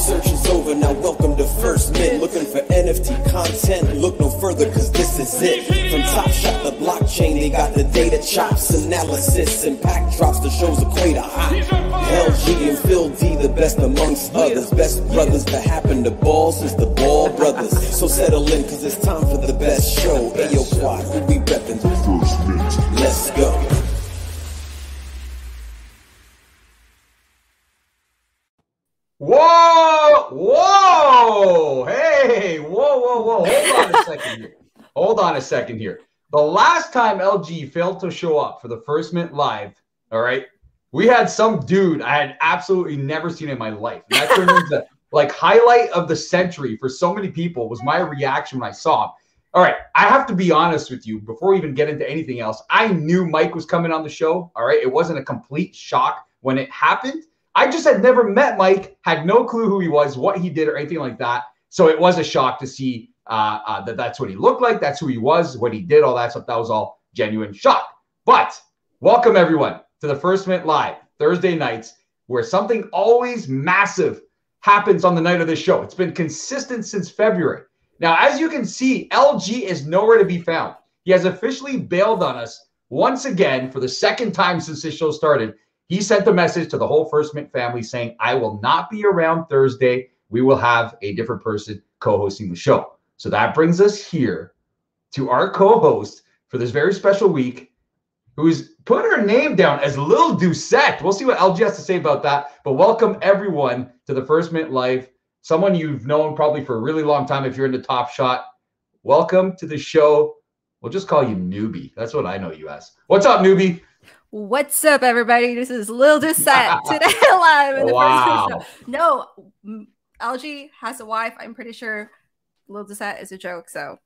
research is over, now welcome to First Mint. Looking for NFT content? Look no further, cause this is it. From Top Shot to blockchain, they got the data chops, analysis, and pack drops. The shows equate a hot. LG and Phil D, the best amongst others. Best brothers to happen to ball since the Ball brothers. So settle in, cause it's time for the best show. Ayo Quad, who we reppin'? First Mint. Let's go. Whoa! Whoa! Hey! Whoa! Hold on a second here. The last time LG failed to show up for the First Mint Live, all right, we had some dude I had absolutely never seen in my life. And that turned into like highlight of the century for so many people was my reaction when I saw him. All right, I have to be honest with you before we even get into anything else. I knew Mike was coming on the show, all right? It wasn't a complete shock when it happened. I just had never met Mike, had no clue who he was, what he did, or anything like that. So it was a shock to see that that's what he looked like, that's who he was, what he did, all that stuff. That was all genuine shock. But welcome, everyone, to the First Mint Live, Thursday nights, where something always massive happens on the night of this show. It's been consistent since February. Now, as you can see, LG is nowhere to be found. He has officially bailed on us once again for the second time since this show started. He sent a message to the whole First Mint family saying, I will not be around Thursday. We will have a different person co-hosting the show. So that brings us here to our co-host for this very special week, who's put her name down as Lil Doucette. We'll see what LG has to say about that. But welcome, everyone, to the First Mint Live. Someone you've known probably for a really long time if you're into Top Shot. Welcome to the show. We'll just call you Newbie. That's what I know you as. What's up, Newbie? What's up, everybody? This is Lil Doucette today live in the First Mint Show. No, LG has a wife. I'm pretty sure Lil Doucette is a joke. So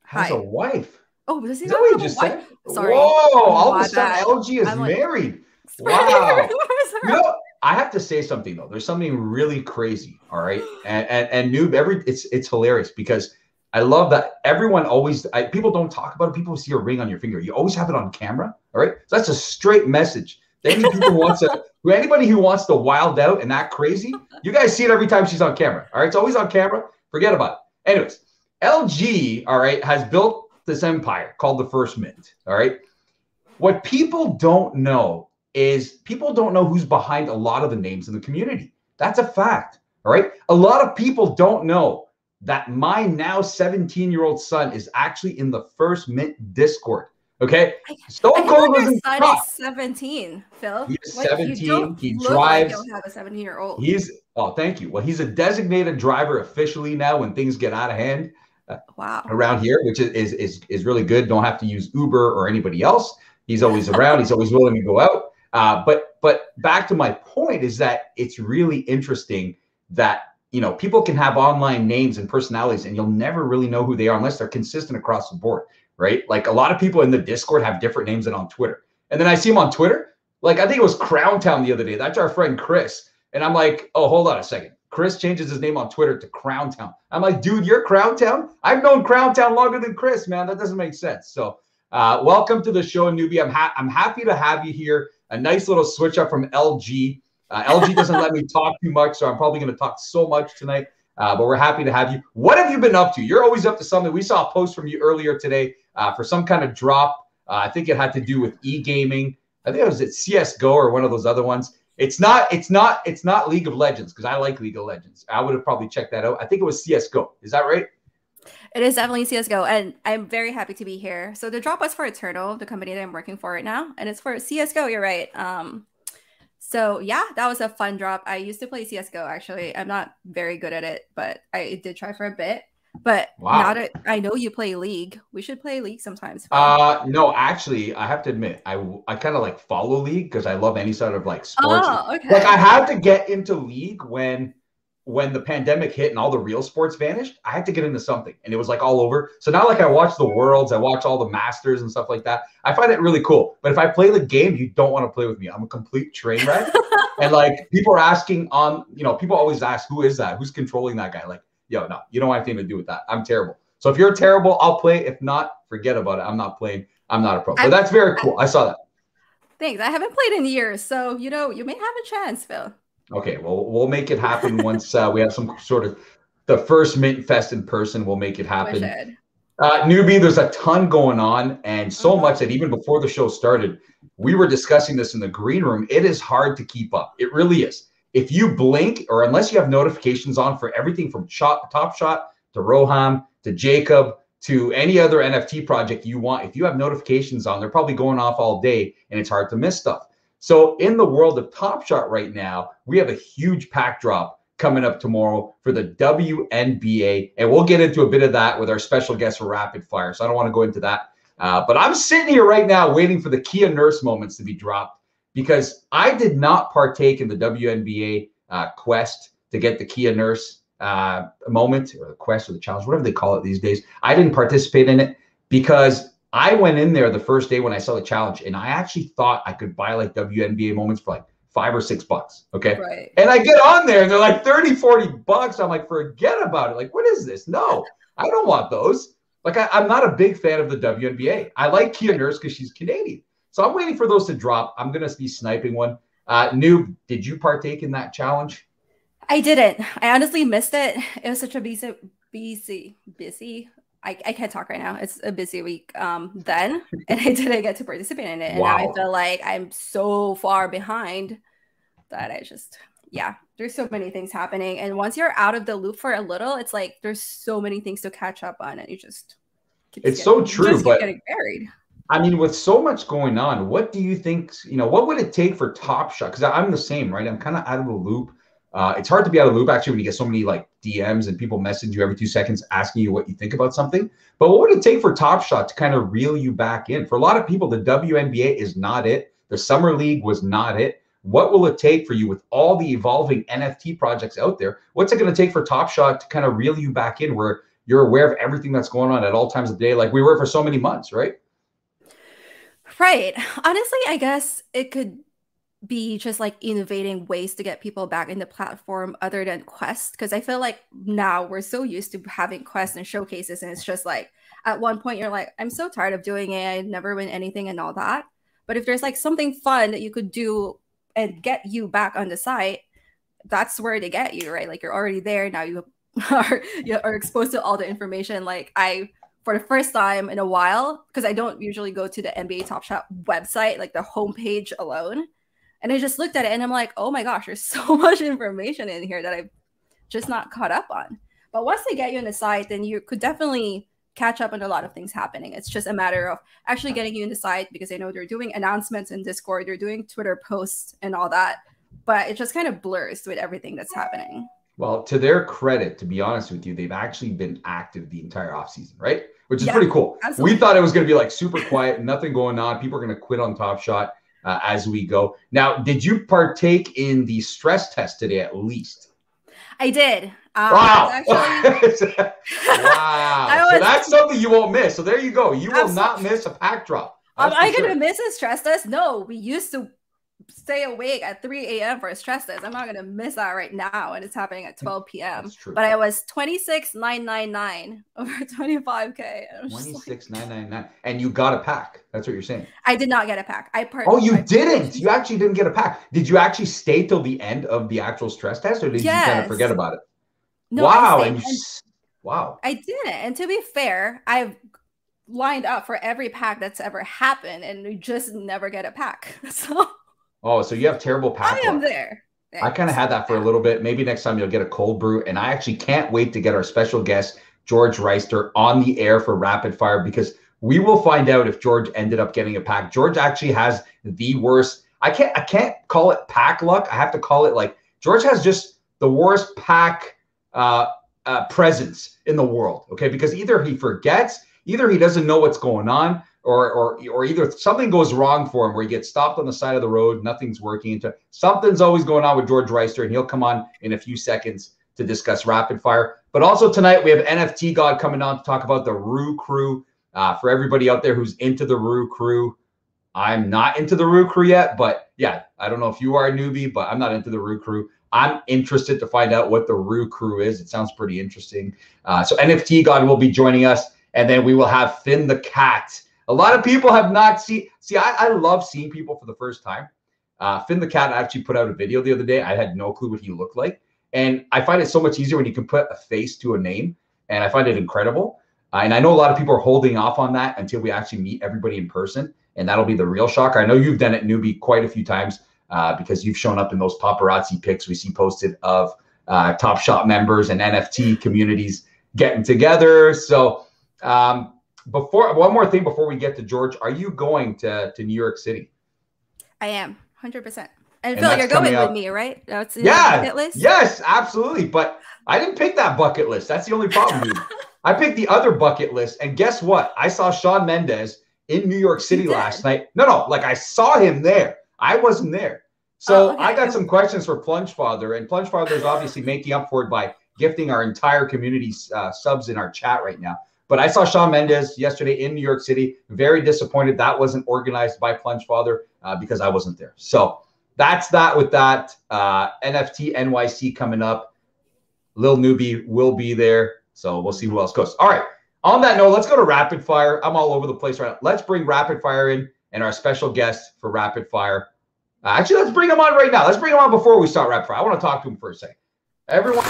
has a wife. Oh, does he not have a wife? Said? Sorry. Whoa! All of a sudden, LG is married. Wow. You know, I have to say something though. There's something really crazy. All right, and Noob, it's hilarious because I love that everyone always, people don't talk about it. People see a ring on your finger. You always have it on camera. All right. So that's a straight message. Anybody who wants to wild out and act crazy, you guys see it every time she's on camera. All right. It's always on camera. Forget about it. Anyways, LG, all right, has built this empire called the First Mint. All right. What people don't know is people don't know who's behind a lot of the names in the community. That's a fact. All right. A lot of people don't know that my now 17-year-old son is actually in the First Mint Discord. Okay, Stone Cold was in son is 17. Phil, he's 17. He drives. Like you'll have a 17-year-old. Thank you. Well, he's a designated driver officially now when things get out of hand. Wow. Around here, which is really good. Don't have to use Uber or anybody else. He's always around. He's always willing to go out. But back to my point is that it's really interesting that, you know, people can have online names and personalities and you'll never really know who they are unless they're consistent across the board, right? Like a lot of people in the Discord have different names than on Twitter. And then I see them on Twitter. Like I think it was Crown Town the other day. That's our friend Chris. And I'm like, oh, hold on a second. Chris changes his name on Twitter to Crown Town. I'm like, dude, you're Crown Town? I've known Crown Town longer than Chris, man. That doesn't make sense. So welcome to the show, Newbie. I'm happy to have you here. A nice little switch up from LG. LG doesn't let me talk too much, so I'm probably going to talk so much tonight, but we're happy to have you. What have you been up to? You're always up to something. We saw a post from you earlier today for some kind of drop. I think it had to do with e-gaming. I think it was at CSGO or one of those other ones. It's not League of Legends because I like League of Legends. I would have probably checked that out. I think it was CSGO. Is that right? It is definitely CSGO, and I'm very happy to be here. So the drop was for Eternal, the company that I'm working for right now, and it's for CSGO. You're right. So yeah, that was a fun drop. I used to play CSGO actually. I'm not very good at it, but I did try for a bit. But now that I know you play League, we should play League sometimes. No, actually, I have to admit, I kind of like follow League because I love any sort of like sports. Oh, okay. Like I had to get into League when the pandemic hit and all the real sports vanished. I had to get into something, and it was like all over. So now, like I watch the Worlds, I watch all the Masters and stuff like that. I find it really cool. But if I play the game, you don't want to play with me. I'm a complete train wreck. And like people are asking people always ask, who is that? Who's controlling that guy? Like, yo, no, you don't want anything to do with that. I'm terrible. So if you're terrible, I'll play. If not, forget about it. I'm not playing. I'm not a pro. But that's very cool. I saw that. Thanks. I haven't played in years, so you may have a chance, Phil. Okay, well, we'll make it happen once we have some sort of the first Mint Fest in person. We'll make it happen. Newbie, there's a ton going on, and so much that even before the show started, we were discussing this in the green room. It is hard to keep up. It really is. If you blink, or unless you have notifications on for everything from Top Shot to Roham to Jacob to any other NFT project you want, if you have notifications on, they're probably going off all day, and it's hard to miss stuff. So in the world of Top Shot right now, we have a huge pack drop coming up tomorrow for the WNBA. And we'll get into a bit of that with our special guest for Rapid Fire. So I don't want to go into that. But I'm sitting here right now waiting for the Kia Nurse moments to be dropped because I did not partake in the WNBA quest to get the Kia Nurse moment or the quest or the challenge, whatever they call it these days. I didn't participate in it because I went in there the first day when I saw the challenge and I actually thought I could buy like WNBA moments for like $5 or $6. Okay. Right. And I get on there and they're like 30, 40 bucks. I'm like, forget about it. Like, what is this? No, I don't want those. Like, I'm not a big fan of the WNBA. I like Kia Nurse because she's Canadian. So I'm waiting for those to drop. I'm going to be sniping one. Noob, did you partake in that challenge? I didn't. I honestly missed it. It was such a busy. I can't talk right now. It's a busy week then, and I didn't get to participate in it. And now I feel like I'm so far behind that I just, there's so many things happening. And once you're out of the loop for a little, it's like there's so many things to catch up on, and you just it's so true. But getting buried. I mean, with so much going on, what do you think? What would it take for Top Shot? Because I'm the same, right? I'm kind of out of the loop. It's hard to be out of the loop, actually, when you get so many like DMs and people message you every 2 seconds asking you what you think about something. But what would it take for Top Shot to kind of reel you back in? For a lot of people, the WNBA is not it. The Summer League was not it. What will it take for you with all the evolving NFT projects out there? What's it going to take for Top Shot to kind of reel you back in where you're aware of everything that's going on at all times of the day, like we were for so many months, right? Right. Honestly, I guess it could be just like innovating ways to get people back in the platform other than Quest, because I feel like now we're so used to having Quest and showcases, and it's just like at one point you're like, I'm so tired of doing it, I never win anything and all that. But if there's like something fun that you could do and get you back on the site, that's where to get you, right? Like you're already there now, you are exposed to all the information. Like for the first time in a while, because I don't usually go to the NBA Top Shot website, like the homepage alone. And I just looked at it and I'm like, oh my gosh, there's so much information in here that I've just not caught up on. But once they get you on the site, then you could definitely catch up on a lot of things happening. It's just a matter of actually getting you in the site, because I know they're doing announcements in Discord, they're doing Twitter posts and all that. But it just kind of blurs with everything that's happening. Well, to their credit, to be honest with you, they've actually been active the entire offseason, right? Which is pretty cool. Absolutely. We thought it was going to be like super quiet, nothing going on. People are going to quit on Top Shot as we go. Now, did you partake in the stress test today at least? I did. Wow. Actually... wow. So that's something you won't miss. So there you go. You will not miss a pack drop. Am I going to miss a stress test? No, we used to stay awake at 3 a.m. for a stress test. I'm not going to miss that right now. And it's happening at 12 p.m. That's true. But I was 26,999 over 25K. 26,999. And you got a pack. That's what you're saying. I did not get a pack. You didn't? You actually didn't get a pack. Did you actually stay till the end of the actual stress test, or did you kind of forget about it? No, wow. Wow. I didn't. And to be fair, I've lined up for every pack that's ever happened, and we just never get a pack. So you have terrible pack. I am there. I kind of had that for a little bit. Maybe next time you'll get a cold brew. And I actually can't wait to get our special guest, George Reister, on the air for Rapid Fire, because we will find out if George ended up getting a pack. George actually has the worst. I can't call it pack luck. I have to call it like George has just the worst pack presence in the world. Okay, because either he forgets, either he doesn't know what's going on, or either something goes wrong for him where he gets stopped on the side of the road, nothing's working. Something's always going on with George Reister, and he'll come on in a few seconds to discuss Rapid Fire. But also tonight we have NFT God coming on to talk about the Rue Crew. For everybody out there who's into the Rue Crew, I'm not into the Rue Crew yet, but yeah, I don't know if you are a newbie, but I'm not into the Rue Crew. I'm interested to find out what the Rue Crew is. It sounds pretty interesting. So NFT God will be joining us, and then we will have Finn the Cat. A lot of people have not seen. I love seeing people for the first time, Finn the Cat actually put out a video the other day. I had no clue what he looked like. And I find it so much easier when you can put a face to a name. And I find it incredible. And I know a lot of people are holding off on that until we actually meet everybody in person. And that'll be the real shocker. I know you've done it, Newbie, quite a few times because you've shown up in those paparazzi pics we see posted of Top Shot members and NFT communities getting together. So one more thing before we get to George, are you going to New York City? I am 100%. And Phil, you're going with me, right? That's bucket list? Yes, absolutely. But I didn't pick that bucket list. That's the only problem, dude. I picked the other bucket list. And guess what? I saw Shawn Mendes in New York City last night. No, like I saw him there. I wasn't there. So I got some questions for Plunge Father. And Plunge Father is obviously making up for it by gifting our entire community subs in our chat right now. But I saw Shawn Mendes yesterday in New York City. Very disappointed that wasn't organized by Plunge Father because I wasn't there. So that's that with that. NFT NYC coming up. Lil Newbie will be there. So we'll see who else goes. All right. On that note, let's go to Rapid Fire. I'm all over the place right now. Let's bring Rapid Fire in and our special guest for Rapid Fire. Actually, let's bring him on right now. Let's bring him on before we start Rapid Fire. I want to talk to him for a second. Everyone.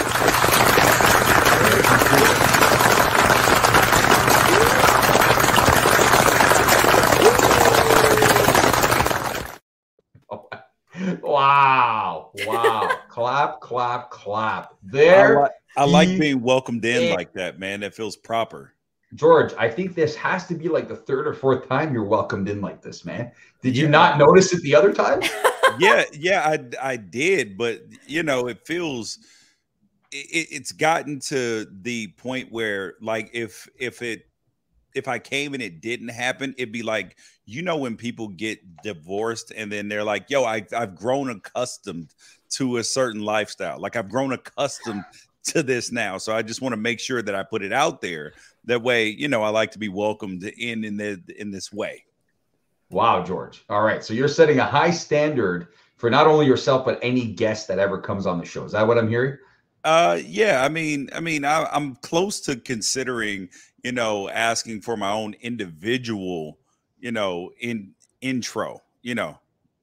Wow. Clap, clap, clap. There. I like being welcomed in like that, man. That feels proper. George, I think this has to be like the third or fourth time you're welcomed in like this, man. Did you not notice it the other time? Yeah, I did. But, you know, it feels it's gotten to the point where, like, if I came and it didn't happen, it'd be like, you know, when people get divorced and then they're like, yo, I've grown accustomed to a certain lifestyle. Like I've grown accustomed to this now. So I just want to make sure that I put it out there. That way, you know, I like to be welcomed in this way. Wow, George. All right. So you're setting a high standard for not only yourself, but any guest that ever comes on the show. Is that what I'm hearing? Yeah. I mean, I'm close to considering, you know, asking for my own individual, you know, intro, you know.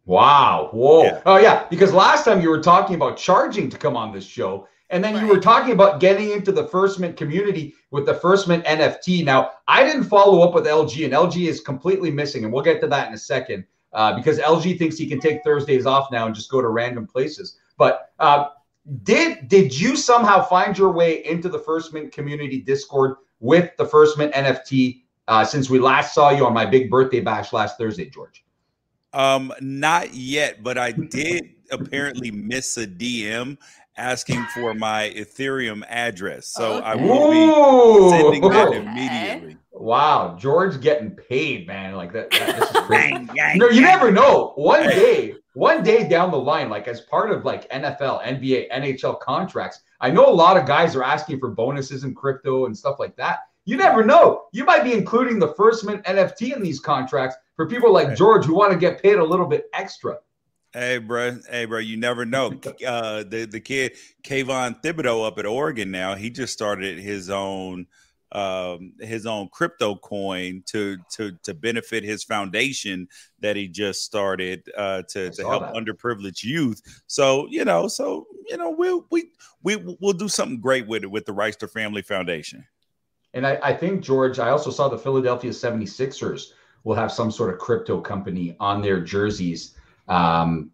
Wow. Whoa. Yeah. Oh, yeah. Because last time you were talking about charging to come on this show. And then you were talking about getting into the First Mint community with the First Mint NFT. Now, I didn't follow up with LG, and LG is completely missing. And we'll get to that in a second because LG thinks he can take Thursdays off now and just go to random places. But did you somehow find your way into the First Mint community Discord with the First Mint NFT since we last saw you on my big birthday bash last Thursday, George? Not yet, but I did apparently miss a DM asking for my Ethereum address. So I will be sending that immediately. Wow, George getting paid, man. Like that this is crazy. You never know. One day down the line, like as part of like NFL, NBA, NHL contracts, I know a lot of guys are asking for bonuses in crypto and stuff like that. You never know. You might be including the First Mint NFT in these contracts for people like George who want to get paid a little bit extra. Hey, bro, you never know. The kid, Kayvon Thibodeau up at Oregon now, he just started his own crypto coin to benefit his foundation that he just started to help underprivileged youth. So we'll do something great with it with the Rice to Family Foundation. And I think, George, I also saw the Philadelphia 76ers will have some sort of crypto company on their jerseys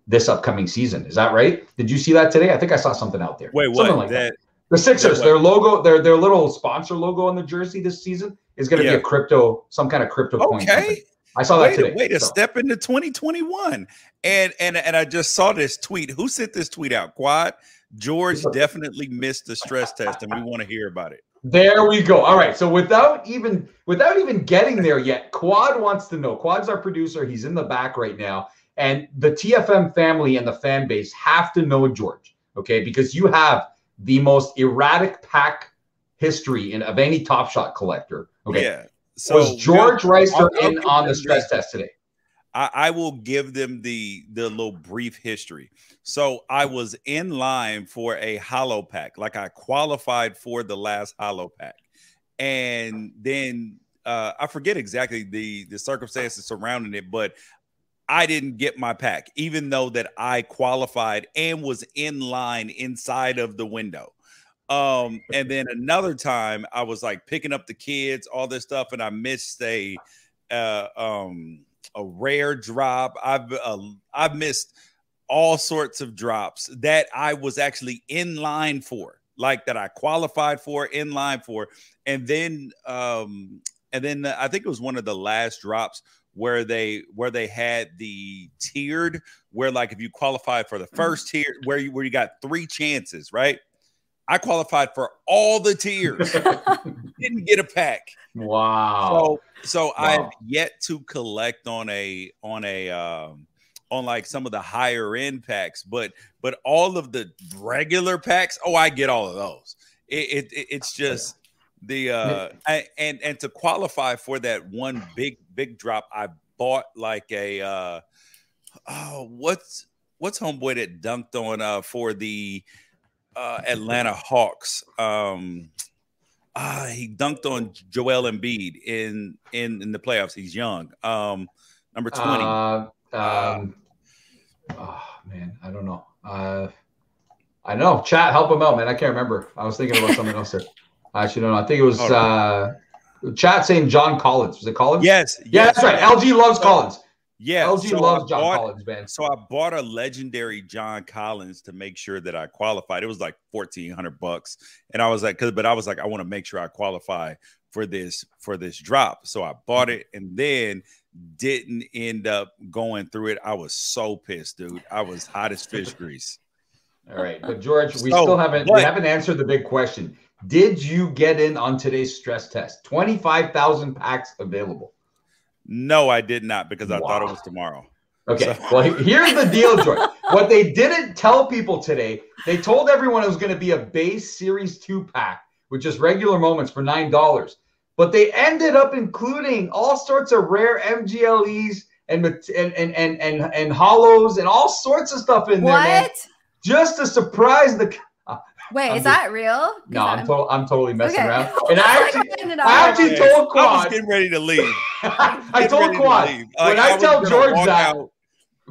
this upcoming season. Is that right? Did you see that today? I think I saw something out there. Wait, something what? Like that. The Sixers, their logo, their little sponsor logo on the jersey this season is going to be a crypto, some kind of crypto coin company. I saw that today. Wait a step into 2021. And I just saw this tweet. Who sent this tweet out? Quad? George definitely missed the stress test, and we want to hear about it. There we go. All right. So without even getting there yet, Quad wants to know. Quad's our producer. He's in the back right now. And the TFM family and the fan base have to know, George, okay? Because you have the most erratic pack history of any Top Shot collector. Okay. Yeah. So was George Reister in on the stress test today? I will give them the little brief history. So I was in line for a hollow pack. Like I qualified for the last hollow pack. And then I forget exactly the circumstances surrounding it, but I didn't get my pack, even though that I qualified and was in line inside of the window. And then another time I was like picking up the kids, all this stuff, and I missed a rare drop. I've missed all sorts of drops that I was actually in line for, like that I qualified for, in line for. And then I think it was one of the last drops where they had the tiered, where like if you qualified for the first tier, where you got 3 chances, right? I qualified for all the tiers. Didn't get a pack. Wow. So wow. I have yet to collect on like some of the higher end packs, but all of the regular packs, I get all of those. It's just the and to qualify for that one big drop, I bought like a what's homeboy that dunked on for the Atlanta Hawks. He dunked on Joel Embiid in the playoffs. He's young. Number 20. Oh man, I don't know. I know. Chat, help him out, man. I can't remember. I was thinking about something else there. I actually don't know. I think it was chat saying John Collins. Was it Collins? Yes. Yeah, that's right. LG loves Collins. Yeah, LG loves John Collins, man. So I bought a legendary John Collins to make sure that I qualified. It was like $1,400, and I was like, I want to make sure I qualify for this drop. So I bought it, and then didn't end up going through it. I was so pissed, dude. I was hot as fish grease. All right, but George, we haven't answered the big question. Did you get in on today's stress test? 25,000 packs available. No, I did not, because I thought it was tomorrow. Okay, well, here's the deal, George. What they didn't tell people today, they told everyone it was going to be a base Series 2 pack, which is regular moments for $9. But they ended up including all sorts of rare MGLEs and hollows and all sorts of stuff in there, man. Just to surprise the. Wait, is that real? No, I'm totally messing around. And I actually told Quad. I was getting ready to leave. I told Quad. When I tell George that,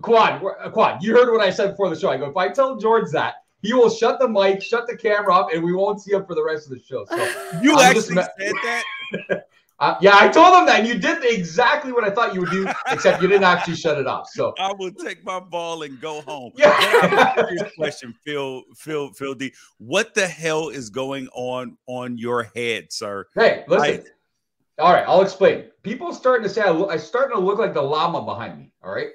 Quad, you heard what I said before the show. I go, if I tell George that, he will shut the mic, shut the camera off, and we won't see him for the rest of the show. So you actually said that? Yeah, I told him that, and you did exactly what I thought you would do, except you didn't actually shut it off. So I will take my ball and go home. Yeah. Question, Phil D. What the hell is going on your head, sir? Hey, listen. All right, I'll explain. People starting to say I'm starting to look like the llama behind me. All right.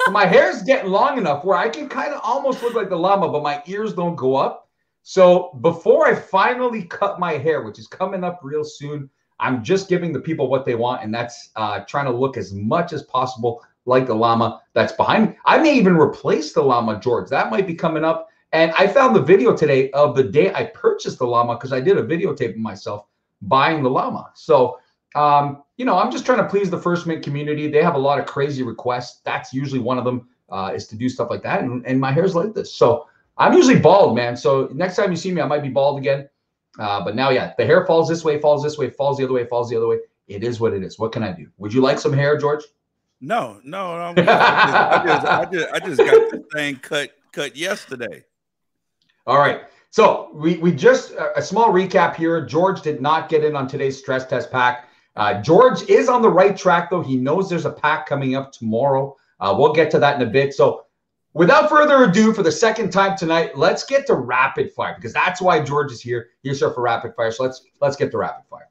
So my hair's getting long enough where I can kind of almost look like the llama, but my ears don't go up. So before I finally cut my hair, which is coming up real soon, I'm just giving the people what they want, and that's trying to look as much as possible like the llama that's behind me. I may even replace the llama, George. That might be coming up. And I found the video today of the day I purchased the llama, because I did a videotape of myself buying the llama. So, I'm just trying to please the First Mint community. They have a lot of crazy requests. That's usually one of them, is to do stuff like that. And my hair's like this. So I'm usually bald, man. So next time you see me, I might be bald again. But now, the hair falls this way, falls this way, falls the other way, falls the other way. It is what it is. What can I do? Would you like some hair, George? No. I just got the thing cut yesterday. All right. So we just a small recap here. George did not get in on today's stress test pack. George is on the right track, though. He knows there's a pack coming up tomorrow. We'll get to that in a bit. So without further ado, for the second time tonight, let's get to rapid fire, because that's why George is here. He's here for rapid fire. So let's get to rapid fire.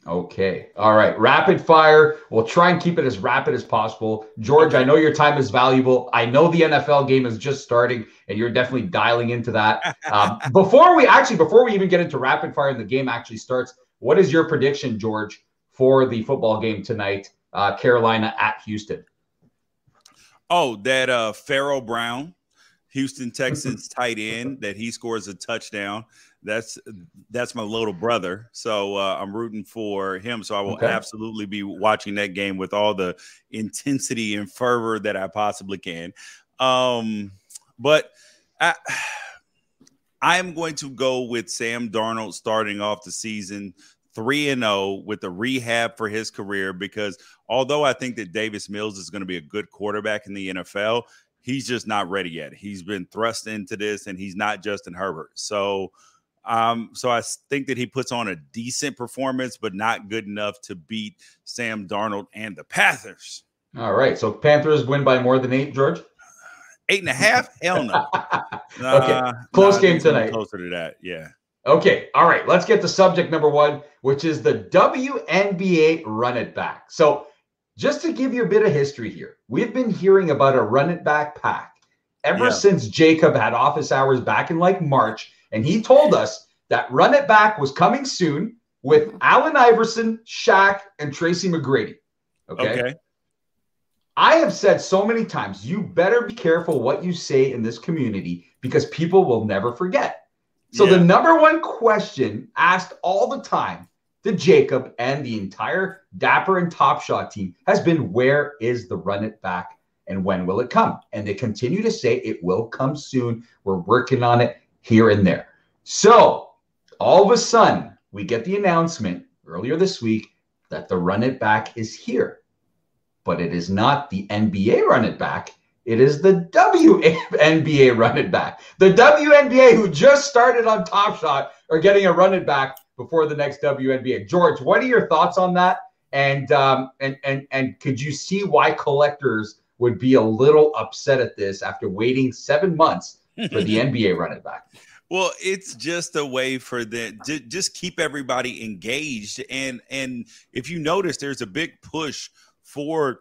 Okay. All right. Rapid fire. We'll try and keep it as rapid as possible. George, I know your time is valuable. I know the NFL game is just starting, and you're definitely dialing into that. Before we even get into rapid fire and the game actually starts, what is your prediction, George, for the football game tonight, Carolina at Houston? Oh, that Pharaoh Brown, Houston Texans tight end, that he scores a touchdown. That's my little brother. So I'm rooting for him. So I will absolutely be watching that game with all the intensity and fervor that I possibly can. But I'm going to go with Sam Darnold starting off the season 3-0 with a rehab for his career, because although I think that Davis Mills is going to be a good quarterback in the NFL, he's just not ready yet. He's been thrust into this, and he's not Justin Herbert. So I think that he puts on a decent performance, but not good enough to beat Sam Darnold and the Panthers. All right. So Panthers win by more than 8, George? 8.5? Hell no. Okay. Close game tonight. Closer to that. Yeah. Okay. All right. Let's get to subject number 1, which is the WNBA Run It Back. So just to give you a bit of history here, we've been hearing about a Run It Back pack ever since Jacob had office hours back in like March. And he told us that Run It Back was coming soon with Allen Iverson, Shaq, and Tracy McGrady. Okay. I have said so many times, you better be careful what you say in this community because people will never forget. So the number one question asked all the time to Jacob and the entire Dapper and Top Shot team has been, where is the Run It Back and when will it come? And they continue to say it will come soon. We're working on it here and there. So all of a sudden, we get the announcement earlier this week that the Run It Back is here. But it is not the NBA Run It Back. It is the WNBA Run It Back. The WNBA, who just started on Top Shot, are getting a Run It Back before the next WNBA. George, what are your thoughts on that? And could you see why collectors would be a little upset at this after waiting 7 months for the NBA Run It Back? Well, it's just a way for them to just keep everybody engaged. And if you notice, there's a big push for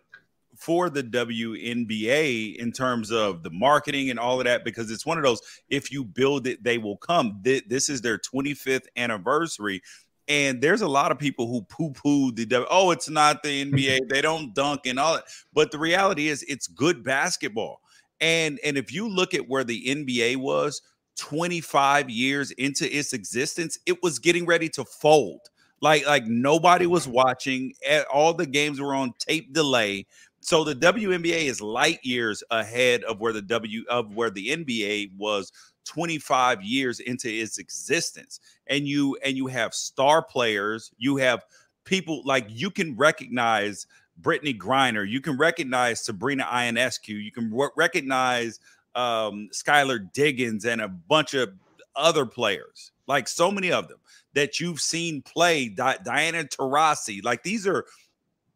the WNBA in terms of the marketing and all of that, because it's one of those, if you build it, they will come. This is their 25th anniversary. And there's a lot of people who poo-poo it's not the NBA. They don't dunk and all that. But the reality is it's good basketball. And if you look at where the NBA was 25 years into its existence, it was getting ready to fold. Like nobody was watching. All the games were on tape delay. So the WNBA is light years ahead of where the NBA was 25 years into its existence. And you have star players. You have people like, you can recognize Brittany Griner. You can recognize Sabrina Ionescu. You can recognize Skylar Diggins and a bunch of other players, like so many of them that you've seen play. Diana Taurasi, like these are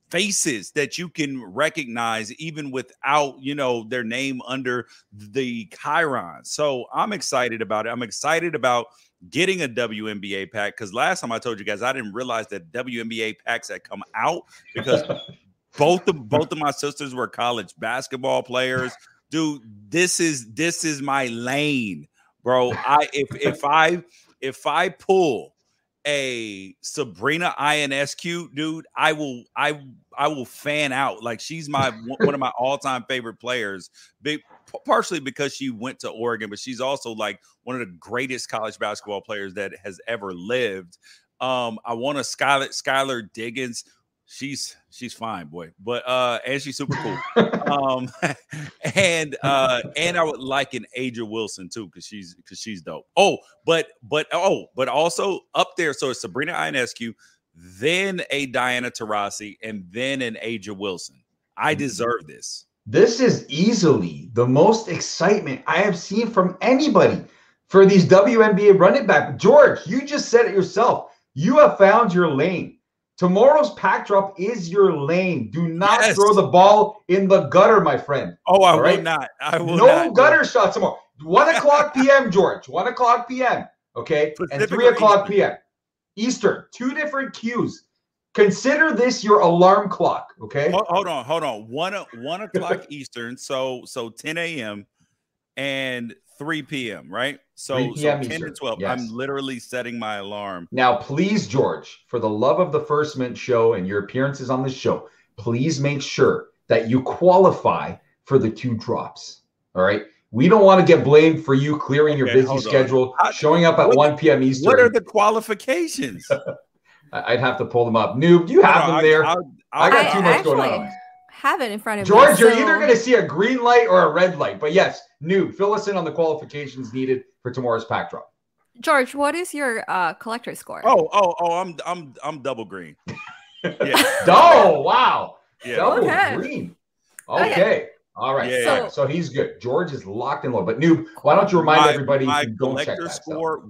faces that you can recognize even without, their name under the chyron. So I'm excited about it. I'm excited about getting a WNBA pack, because last time I told you guys, I didn't realize that WNBA packs had come out, because both of my sisters were college basketball players. Dude, this is my lane, bro. If I pull a Sabrina Ionescu, dude, I will fan out. Like, she's one of my all-time favorite players. Partially because she went to Oregon, but she's also like one of the greatest college basketball players that has ever lived. I want a Skylar Diggins. She's fine, boy, but and she's super cool. And I would like an Aja Wilson too, because she's dope. But also up there, so it's Sabrina Ionescu, then a Diana Taurasi, and then an Aja Wilson. I deserve this. This is easily the most excitement I have seen from anybody for these WNBA Run It Back. George, you just said it yourself. You have found your lane. Tomorrow's pack drop is your lane. Do not throw the ball in the gutter, my friend. Oh, I will not. No gutter shots tomorrow. 1 o'clock p.m., George. 1 o'clock p.m. Okay? And 3 o'clock p.m. Eastern. 2 different cues. Consider this your alarm clock, okay? Hold on. 1 o'clock Eastern, so 10 a.m. and 3 p.m., right? So 10 to 12. Yes. I'm literally setting my alarm. Now, please, George, for the love of the First Mint show and your appearances on the show, please make sure that you qualify for the 2 drops, all right? We don't want to get blamed for you clearing your busy schedule, showing up at 1 p.m. Eastern. What are the qualifications? I'd have to pull them up. Noob, do you have them there? I got too much going on. have it in front of me. George, you're either going to see a green light or a red light. But yes, Noob, fill us in on the qualifications needed for tomorrow's pack drop. George, what is your collector score? I'm double green. Yeah. Oh, wow. Yeah. Double green. Okay. All right. Yeah. So he's good. George is locked and loaded. But Noob, why don't you remind everybody my to go check collector that score stuff.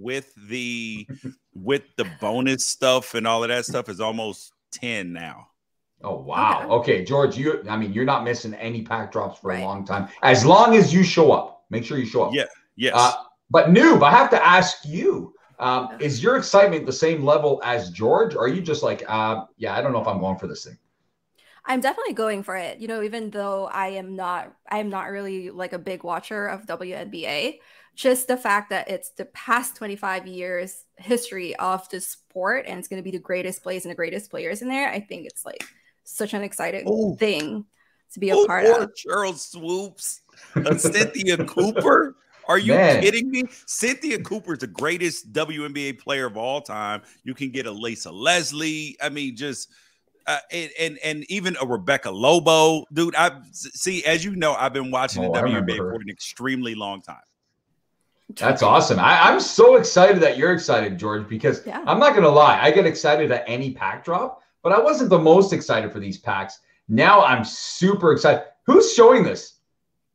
with the bonus stuff and all of that stuff is almost 10 now. Oh, wow. Okay, George, you're not missing any pack drops for a long time. As long as you show up. Make sure you show up. Yeah. Yes. But Noob, I have to ask you, is your excitement the same level as George? Or are you just like, I don't know if I'm going for this thing? I'm definitely going for it. Even though I'm not really like a big watcher of WNBA, just the fact that it's the past 25 years history of the sport and it's going to be the greatest plays and the greatest players in there. I think it's like such an exciting thing to be a part of. Charles Swoops, Cynthia Cooper. Are you kidding me? Cynthia Cooper is the greatest WNBA player of all time. You can get a Lisa Leslie. I mean, just and even a Rebecca Lobo, dude. As you know, I've been watching the WNBA for an extremely long time. That's awesome. I'm so excited that you're excited, George, because I'm not going to lie. I get excited at any pack drop, but I wasn't the most excited for these packs. Now I'm super excited. Who's showing this?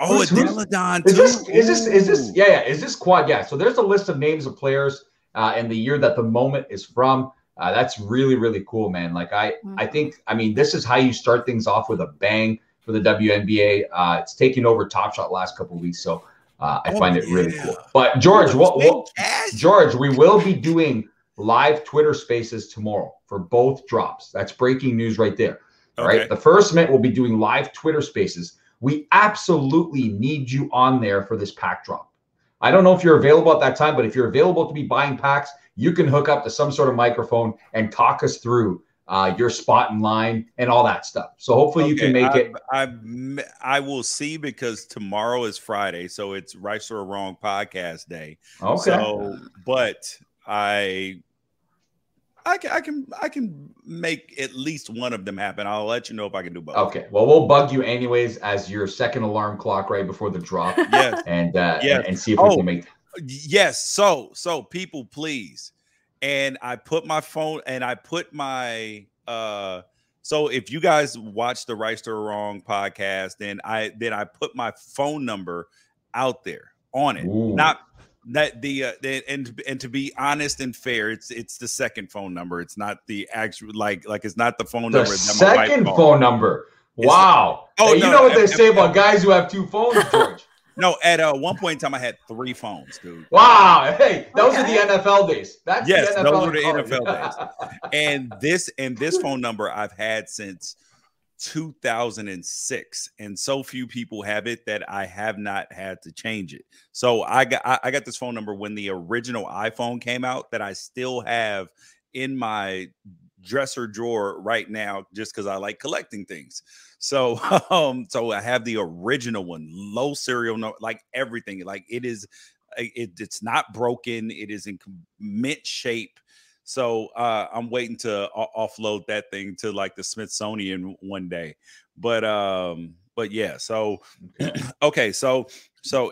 Oh, it's Deladon. Is this quad? Yeah. So there's a list of names of players and the year that the moment is from. That's really, really cool, man. Like I think, this is how you start things off with a bang for the WNBA. It's taking over Top Shot last couple of weeks. So I find it really cool. But George, George, we will be doing live Twitter spaces tomorrow for both drops. That's breaking news right there. All right. The first mint will be doing live Twitter spaces. We absolutely need you on there for this pack drop. I don't know if you're available at that time, but if you're available to be buying packs, you can hook up to some sort of microphone and talk us through your spot in line and all that stuff. So hopefully you can make it. I will see, because tomorrow is Friday, so it's Right or Wrong podcast day. Okay. So, but I can make at least one of them happen. I'll let you know if I can do both. Okay. Well, we'll bug you anyways as your second alarm clock right before the drop. Yes. And see if we can make. Yes. So people, please. And I put my phone and I put my so if you guys watch the Right or Wrong podcast, then I put my phone number out there on it. Ooh. Not that and to be honest and fair, it's the second phone number. It's not the actual like it's not the phone number. The second phone number. Wow. You know what they say about guys who have two phones, George? No, at one point in time, I had 3 phones, dude. Wow. Hey, those are the NFL days. Those were the NFL days. And this phone number I've had since 2006, and so few people have it that I have not had to change it. So I got this phone number when the original iPhone came out, that I still have in my dresser drawer right now, just because I like collecting things. So so I have the original one, low serial number, like everything. Like it's not broken. It is in mint shape. So I'm waiting to offload that thing to like the Smithsonian one day. But yeah, so okay, so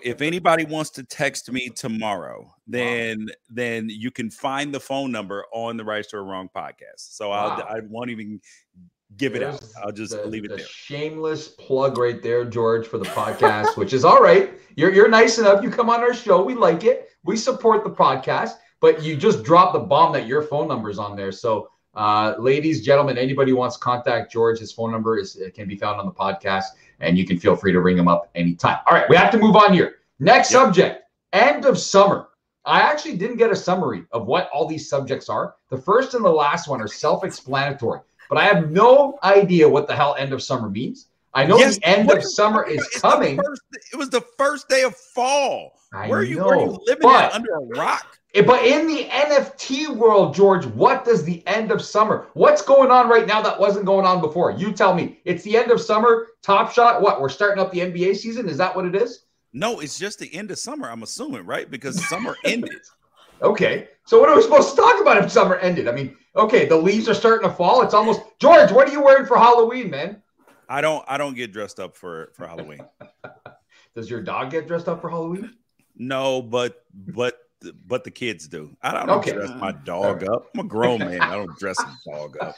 if anybody wants to text me tomorrow, then you can find the phone number on the Right or Wrong podcast. So I won't even give it out. I'll just leave it there. Shameless plug right there, George, for the podcast, which is all right. You're nice enough. You come on our show. We like it. We support the podcast. But you just dropped the bomb that your phone number is on there. So, ladies, gentlemen, anybody who wants to contact George, his phone number can be found on the podcast, and you can feel free to ring him up anytime. All right, we have to move on here. Next subject, end of summer. I actually didn't get a summary of what all these subjects are. The first and the last one are self-explanatory, but I have no idea what the hell end of summer means. I know the end of summer is coming. It was the first day of fall. Where are you living under a rock? But in the NFT world, George, what does the end of summer? What's going on right now that wasn't going on before? You tell me. It's the end of summer. Top Shot. What? We're starting up the NBA season. Is that what it is? No, it's just the end of summer. I'm assuming, right? Because summer ended. Okay. So what are we supposed to talk about if summer ended? I mean, okay, the leaves are starting to fall. It's almost George. What are you wearing for Halloween, man? I don't get dressed up for Halloween. Does your dog get dressed up for Halloween? No, but the kids do. I don't dress my dog up. I'm a grown man. I don't dress a dog up.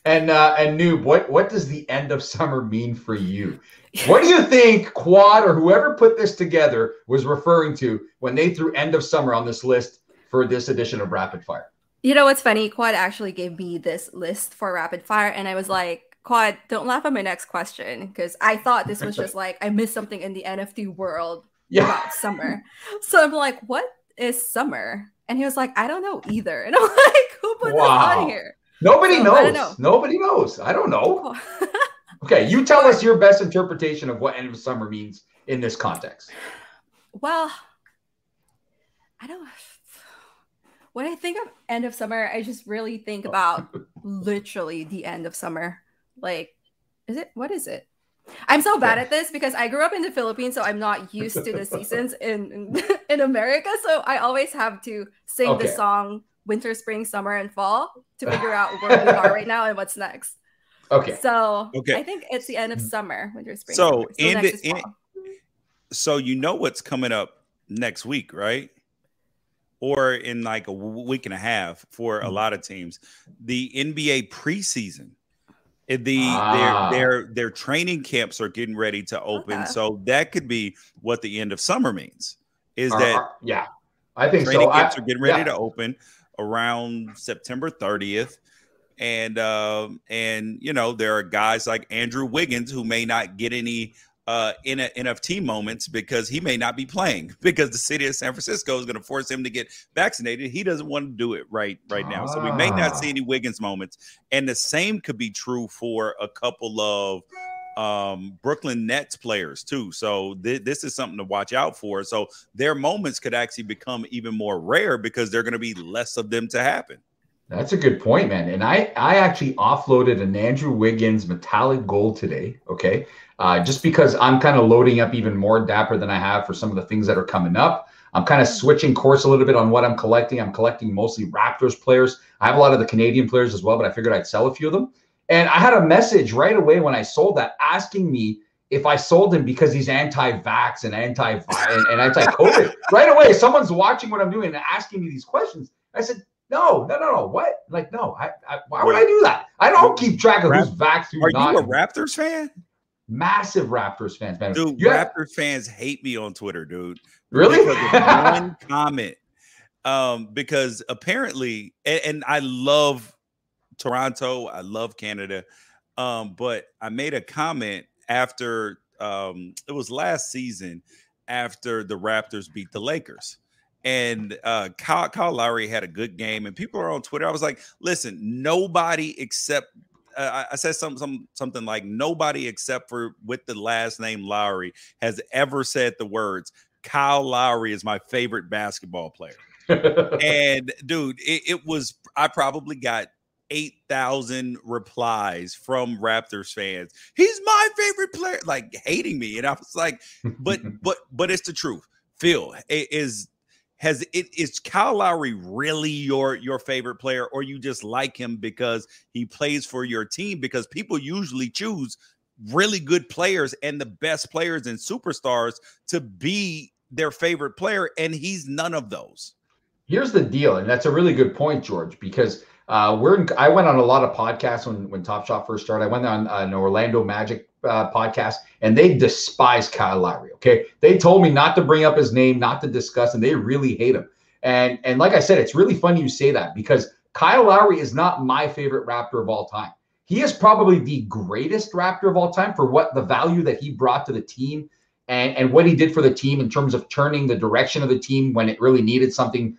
And Noob, what does the end of summer mean for you? What do you think Quad or whoever put this together was referring to when they threw end of summer on this list for this edition of Rapid Fire? You know what's funny? Quad actually gave me this list for Rapid Fire, and I was like, Quad, don't laugh at my next question, because I thought this was just like, I missed something in the NFT world about summer. So I'm like, what is summer? And he was like, I don't know either. And I'm like, who put this on here? Nobody knows. I don't know. Nobody knows. I don't know. Okay, you tell us your best interpretation of what end of summer means in this context. Well, when I think of end of summer, I just really think about literally the end of summer. Like, what is it? I'm so bad at this because I grew up in the Philippines, so I'm not used to the seasons in America. So I always have to sing the song winter, spring, summer, and fall to figure out where we are right now and what's next. Okay. So I think it's the end of summer, winter, spring. So summer. So you know what's coming up next week, right? Or in like a week and a half for a lot of teams, the NBA preseason. Their training camps are getting ready to open, so that could be what the end of summer means. Is that I think training camps are getting ready to open around September 30th, and you know there are guys like Andrew Wiggins who may not get any NFT moments because he may not be playing because the city of San Francisco is going to force him to get vaccinated. He doesn't want to do it right now. So we may not see any Wiggins moments. And the same could be true for a couple of Brooklyn Nets players too. So this is something to watch out for. So their moments could actually become even more rare because they're going to be less of them to happen. That's a good point, man. And I actually offloaded an Andrew Wiggins metallic gold today. Okay. Just because I'm kind of loading up even more Dapper than I have for some of the things that are coming up. I'm kind of switching course a little bit on what I'm collecting. I'm collecting mostly Raptors players. I have a lot of the Canadian players as well, but I figured I'd sell a few of them. And I had a message right away when I sold that asking me if I sold him because he's anti-vax and anti-COVID. Right away, someone's watching what I'm doing and asking me these questions. I said, no. What? Like, no, why would I do that? I don't keep track of who's vaxxed, who's not. Are you a Raptors fan? Massive Raptors fans, man. Dude, Raptors fans hate me on Twitter, dude. Really? Because of one comment. Because apparently, and I love Toronto, I love Canada. But I made a comment after it was last season after the Raptors beat the Lakers. And Kyle Lowry had a good game, and people are on Twitter. I was like, listen, nobody except I said something like nobody except for with the last name Lowry has ever said the words Kyle Lowry is my favorite basketball player. And dude, it was I probably got 8,000 replies from Raptors fans. He's my favorite player, like hating me. And I was like, but it's the truth. Phil, is Kyle Lowry really your favorite player, or you just like him because he plays for your team? Because people usually choose really good players and the best players and superstars to be their favorite player, and he's none of those. Here's the deal, and that's a really good point, George, because I went on a lot of podcasts when Top Shot first started. I went on an Orlando Magic podcast, and they despise Kyle Lowry. Okay, they told me not to bring up his name, not to discuss, and they really hate him. And like I said, it's really funny you say that because Kyle Lowry is not my favorite Raptor of all time. He is probably the greatest Raptor of all time for what the value that he brought to the team and what he did for the team in terms of turning the direction of the team when it really needed something,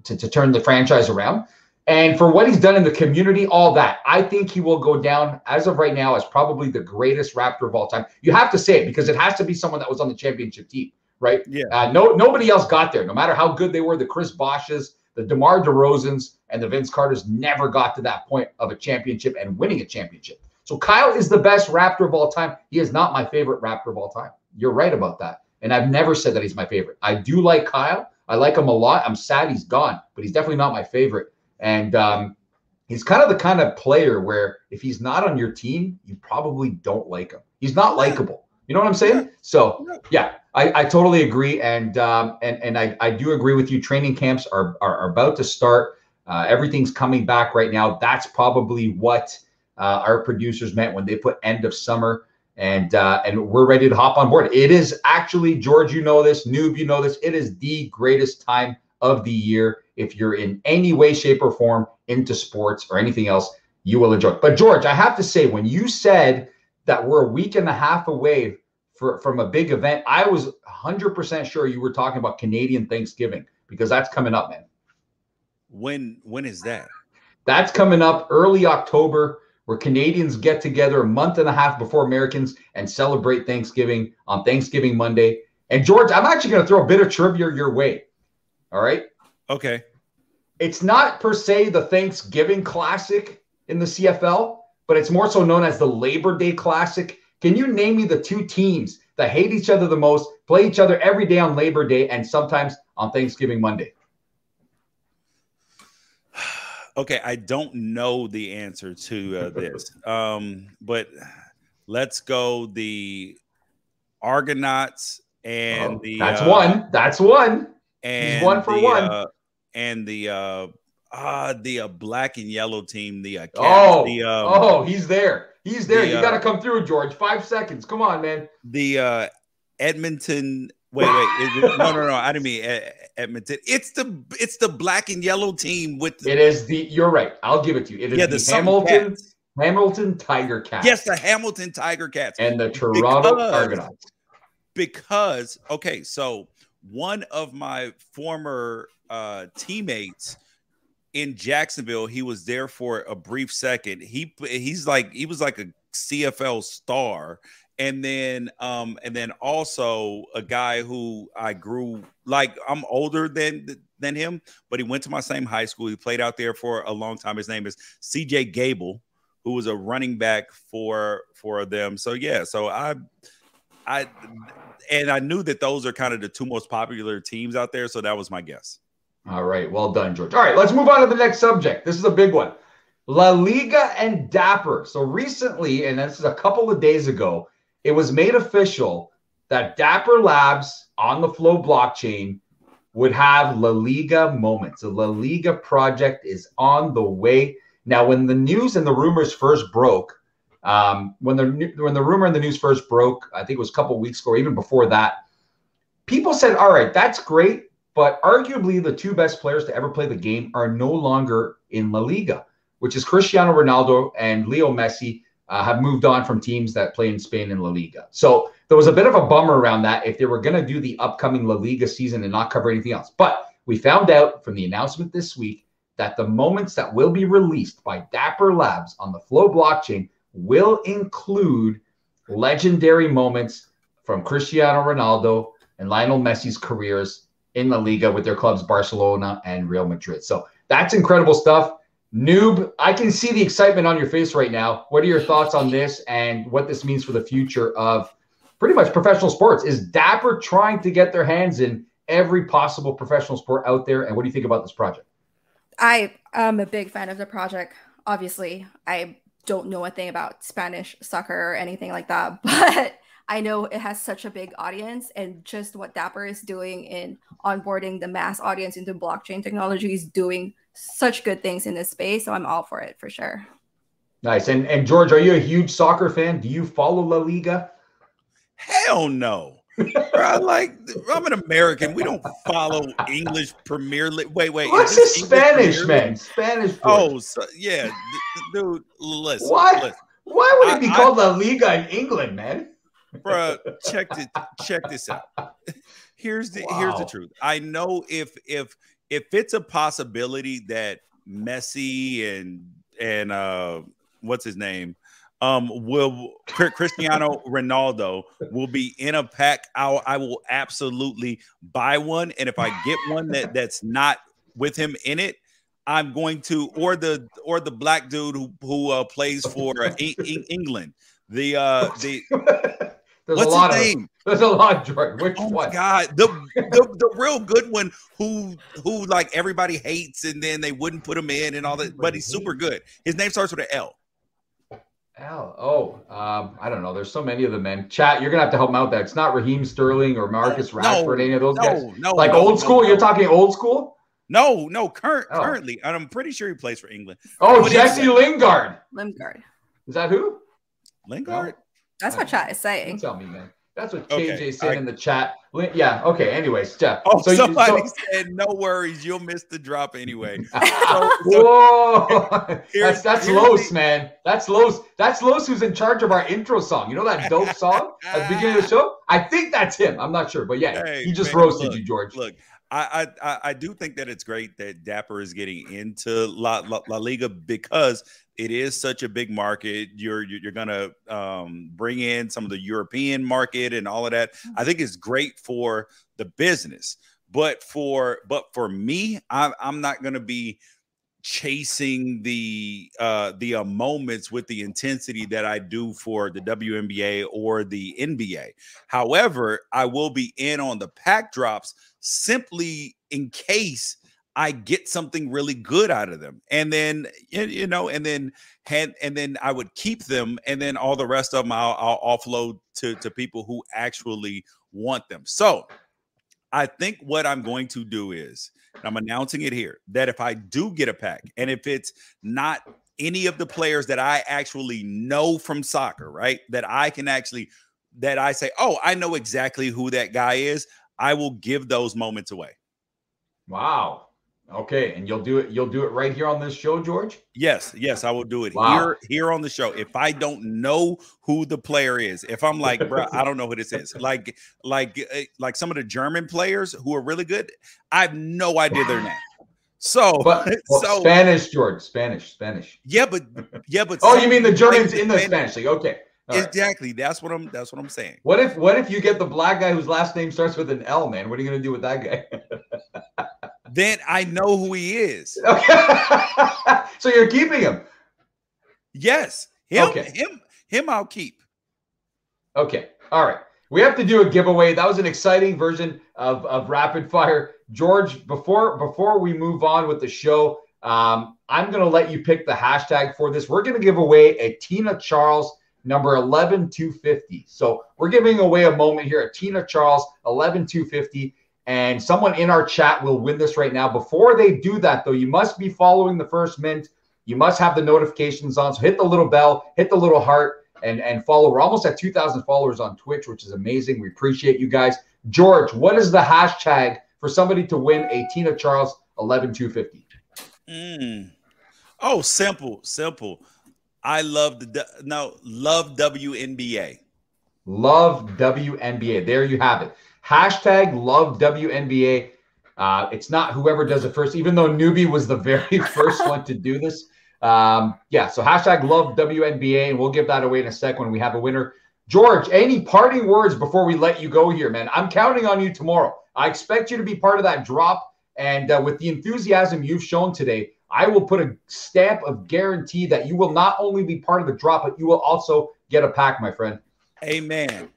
to turn the franchise around. And for what he's done in the community, all that, I think he will go down as of right now as probably the greatest Raptor of all time. You have to say it because it has to be someone that was on the championship team, right? Yeah. Nobody else got there. No matter how good they were, the Chris Bosches, the DeMar DeRozans, and the Vince Carters never got to that point of a championship and winning a championship. So Kyle is the best Raptor of all time. He is not my favorite Raptor of all time. You're right about that. And I've never said that he's my favorite. I do like Kyle. I like him a lot. I'm sad he's gone, but he's definitely not my favorite. And he's kind of player where if he's not on your team, you probably don't like him. He's not likable. You know what I'm saying? So yeah, I totally agree, and I do agree with you. Training camps are about to start. Everything's coming back right now. That's probably what our producers meant when they put end of summer, and we're ready to hop on board. It is actually, George, you know this, Noob, you know this. It is the greatest time of the year. If you're in any way, shape, or form into sports or anything else, you will enjoy it. But George, I have to say, when you said that we're a week and a half away from a big event, I was 100% sure you were talking about Canadian Thanksgiving, because that's coming up, man. When is that? That's coming up early October, where Canadians get together a month and a half before Americans and celebrate Thanksgiving on Thanksgiving Monday. And George, I'm actually going to throw a bit of trivia your way. All right? Okay. It's not per se the Thanksgiving Classic in the CFL, but it's more so known as the Labor Day Classic. Can you name me the two teams that hate each other the most, play each other every day on Labor Day and sometimes on Thanksgiving Monday? Okay, I don't know the answer to this, but let's go the Argonauts and that's one. That's one. And he's one for one. And the black and yellow team, the Cats. He's there. He's there. You got to come through, George. 5 seconds. Come on, man. The Edmonton. Wait. No. I didn't mean Edmonton. It's the black and yellow team with. It is the. You're right. I'll give it to you. It is the Hamilton Tiger Cats. Yes, the Hamilton Tiger Cats and the Toronto Argonauts. Because so one of my former teammates in Jacksonville, he was there for a brief second. He was like a CFL star. And then also a guy who I grew, like, I'm older than him, but he went to my same high school. He played out there for a long time. His name is CJ Gable, who was a running back for them. So yeah, so I knew that those are kind of the two most popular teams out there. So that was my guess. All right, well done, George. All right, let's move on to the next subject. This is a big one. La Liga and Dapper. So recently, and this is a couple of days ago, it was made official that Dapper Labs on the Flow blockchain would have La Liga moments. The La Liga project is on the way. Now, when the news and the rumors first broke, when the rumor and the news first broke, I think it was a couple of weeks ago, or even before that, people said, all right, that's great, but arguably the two best players to ever play the game are no longer in La Liga, which is Cristiano Ronaldo and Leo Messi. Have moved on from teams that play in Spain and La Liga. So there was a bit of a bummer around that if they were going to do the upcoming La Liga season and not cover anything else. But we found out from the announcement this week that the moments that will be released by Dapper Labs on the Flow blockchain will include legendary moments from Cristiano Ronaldo and Lionel Messi's careers in La Liga with their clubs Barcelona and Real Madrid. So that's incredible stuff. Noob, I can see the excitement on your face right now. What are your thoughts on this and what this means for the future of pretty much professional sports? Is Dapper trying to get their hands in every possible professional sport out there? And what do you think about this project? I am a big fan of the project. Obviously, I don't know a thing about Spanish soccer or anything like that, but I know it has such a big audience, and just what Dapper is doing in onboarding the mass audience into blockchain technology is doing such good things in this space. So I'm all for it for sure. Nice. And George, are you a huge soccer fan? Do you follow La Liga? Hell no. I'm an American. We don't follow English Premier League. Wait. What's this Spanish, man? Spanish. Oh, so, yeah. Dude, listen. Why would it be called La Liga in England, man? Bro, check this out. Here's the truth. I know if it's a possibility that Messi and what's his name Cristiano Ronaldo will be in a pack, I will absolutely buy one. And if I get one that's not with him in it, I'm going to, or the black dude who plays for England. The There's What's a lot his of name? There's a lot, Jordan. Which Oh one? my God, the real good one who like everybody hates, and then they wouldn't put him in and all that, but he's super good. His name starts with an L. I don't know. There's so many of them, man. Chat, you're gonna have to help him out. That it's not Raheem Sterling or Marcus Rashford, any of those guys. Like old school. You're talking old school. No, currently, and I'm pretty sure he plays for England. Oh, Jesse Lingard. Lingard. Is that who? Lingard? No. That's what chat is saying. Don't tell me, man. That's what KJ said in the chat. Yeah. Okay. Anyways, Jeff. Oh, so somebody said, "No worries, you'll miss the drop anyway." Whoa, that's Los, man. That's Los. That's Los, who's in charge of our intro song. You know that dope song at the beginning of the show? I think that's him. I'm not sure, but yeah, he just roasted you, George. Look, I do think that it's great that Dapper is getting into La Liga because it is such a big market. You're gonna bring in some of the European market and all of that. I think it's great for the business, but for me, I'm not gonna be chasing the moments with the intensity that I do for the WNBA or the NBA. However, I will be in on the pack drops simply in case I get something really good out of them, and then and then I would keep them, and then all the rest of them I'll offload to people who actually want them. So I think what I'm going to do is, I'm announcing it here, that if I do get a pack, and if it's not any of the players that I actually know from soccer, right, that I say, oh, I know exactly who that guy is, I will give those moments away. Wow. Okay, and you'll do it right here on this show, George? Yes, I will do it here on the show. If I don't know who the player is, if I'm like, bro, I don't know who this is, like some of the German players who are really good, I have no idea their name. So, Spanish, George, Spanish. Yeah, but oh, you mean the Germans in the Spanish League? Okay. Exactly. That's what I'm saying. What if you get the black guy whose last name starts with an L, man? What are you gonna do with that guy? Then I know who he is. Okay. So you're keeping him? Yes. Him I'll keep. Okay. All right. We have to do a giveaway. That was an exciting version of Rapid Fire. George, before we move on with the show, I'm going to let you pick the hashtag for this. We're going to give away a Tina Charles number 11250. So we're giving away a moment here, a Tina Charles 11250. And someone in our chat will win this right now. Before they do that, though, you must be following the First Mint. You must have the notifications on. So hit the little bell, hit the little heart, and follow. We're almost at 2,000 followers on Twitch, which is amazing. We appreciate you guys. George, what is the hashtag for somebody to win a Tina Charles 11250? Oh, simple. I love love WNBA. Love WNBA. There you have it. Hashtag love WNBA. It's not whoever does it first, even though Newbie was the very first one to do this. So hashtag love WNBA, and we'll give that away in a sec when we have a winner. George, any parting words before we let you go here, man? I'm counting on you tomorrow. I expect you to be part of that drop, and with the enthusiasm you've shown today, I will put a stamp of guarantee that you will not only be part of the drop, but you will also get a pack, my friend. Amen.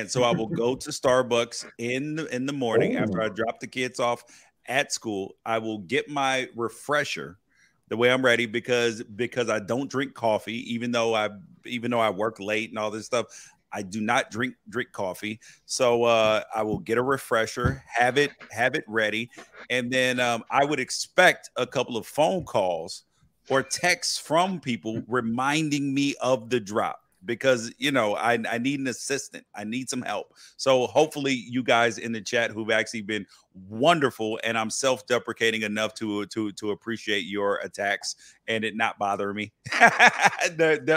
So I will go to Starbucks in the morning after I drop the kids off at school. I will get my refresher the way I'm ready because I don't drink coffee, even though I work late and all this stuff. I do not drink coffee. So I will get a refresher, have it ready, and then I would expect a couple of phone calls or texts from people reminding me of the drop. Because, I need an assistant. I need some help. So hopefully you guys in the chat who've actually been wonderful, and I'm self-deprecating enough to appreciate your attacks and it not bother me.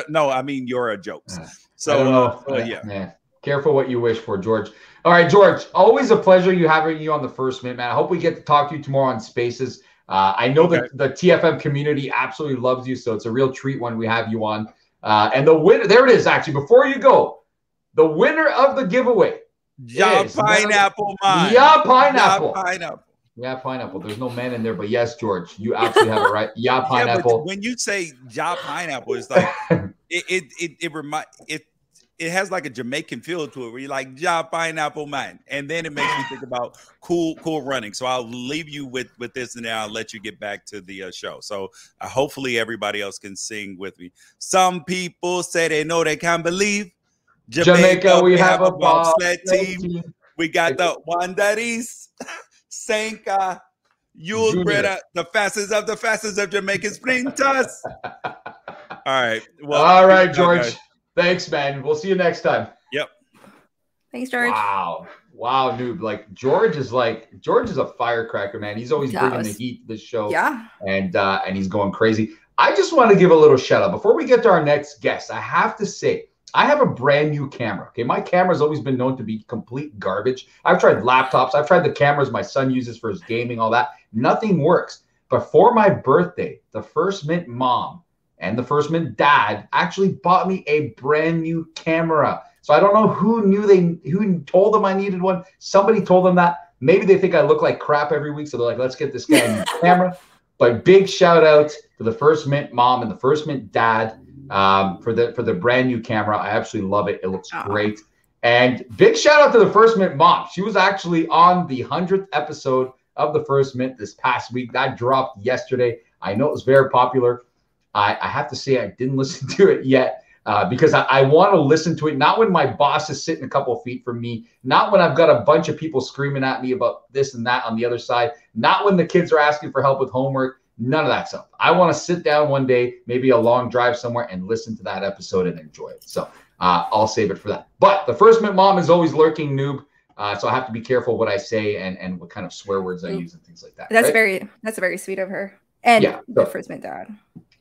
No, I mean your jokes. So yeah. Careful what you wish for, George. All right, George, always a pleasure having you on the First Mint, man. I hope we get to talk to you tomorrow on Spaces. I know that the TFM community absolutely loves you, so it's a real treat when we have you on. And the winner, there it is, actually, before you go, the winner of the giveaway. Pineapple man. Pineapple. There's no man in there, but yes, George, you absolutely have it right. Pineapple. When you say pineapple, it's like it has like a Jamaican feel to it where you're like, ja pineapple man. And then it makes me think about cool running. So I'll leave you with this and then I'll let you get back to the show. So hopefully everybody else can sing with me. Some people say they know they can't believe. Jamaica, we have a bobsled team. We got the one that is Senka, Yule Breda, the fastest of Jamaican sprinters. All right. Well, all right, George. Guys. Thanks, man. We'll see you next time. Yep. Thanks, George. Wow, noob. Like George is a firecracker, man. He's always bringing the heat to the show. Yeah. And he's going crazy. I just want to give a little shout out before we get to our next guest. I have to say, I have a brand new camera. Okay, my camera's always been known to be complete garbage. I've tried laptops. I've tried the cameras my son uses for his gaming, all that. Nothing works. But for my birthday, the First Mint mom and the First Mint dad actually bought me a brand new camera. So I don't know who told them I needed one. Somebody told them that. Maybe they think I look like crap every week, so they're like, let's get this guy a new camera. But big shout out to the First Mint mom and the First Mint dad for the brand new camera. I absolutely love it. It looks great. And big shout out to the First Mint mom. She was actually on the 100th episode of the First Mint this past week. That dropped yesterday. I know it was very popular. I have to say I didn't listen to it yet because I want to listen to it, not when my boss is sitting a couple of feet from me, not when I've got a bunch of people screaming at me about this and that on the other side, not when the kids are asking for help with homework, none of that stuff. I want to sit down one day, maybe a long drive somewhere, and listen to that episode and enjoy it. So I'll save it for that. But the First Mint mom is always lurking, noob. So I have to be careful what I say and what kind of swear words I use and things like that. That's very sweet of her. And the First Mint dad.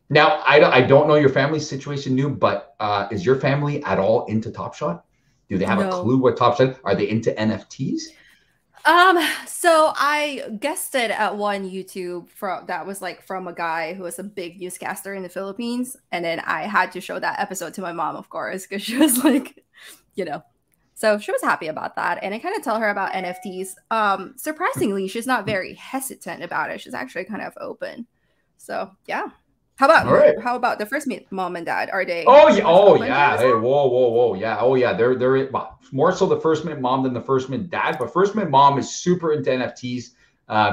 Now, I don't know your family's situation, noob, but is your family at all into Top Shot? Do they have a clue what Top Shot? Are they into NFTs? So I guested at one YouTube that was like from a guy who was a big newscaster in the Philippines. And then I had to show that episode to my mom, of course, because she was like, so she was happy about that. And I kind of tell her about NFTs. Surprisingly, she's not very hesitant about it. She's actually kind of open. So yeah. How about the First Mint mom and dad? Are they? Oh yeah. Hey, whoa. Yeah. Oh yeah. They're more so the First Mint mom than the First Mint dad. But First Mint mom is super into NFTs.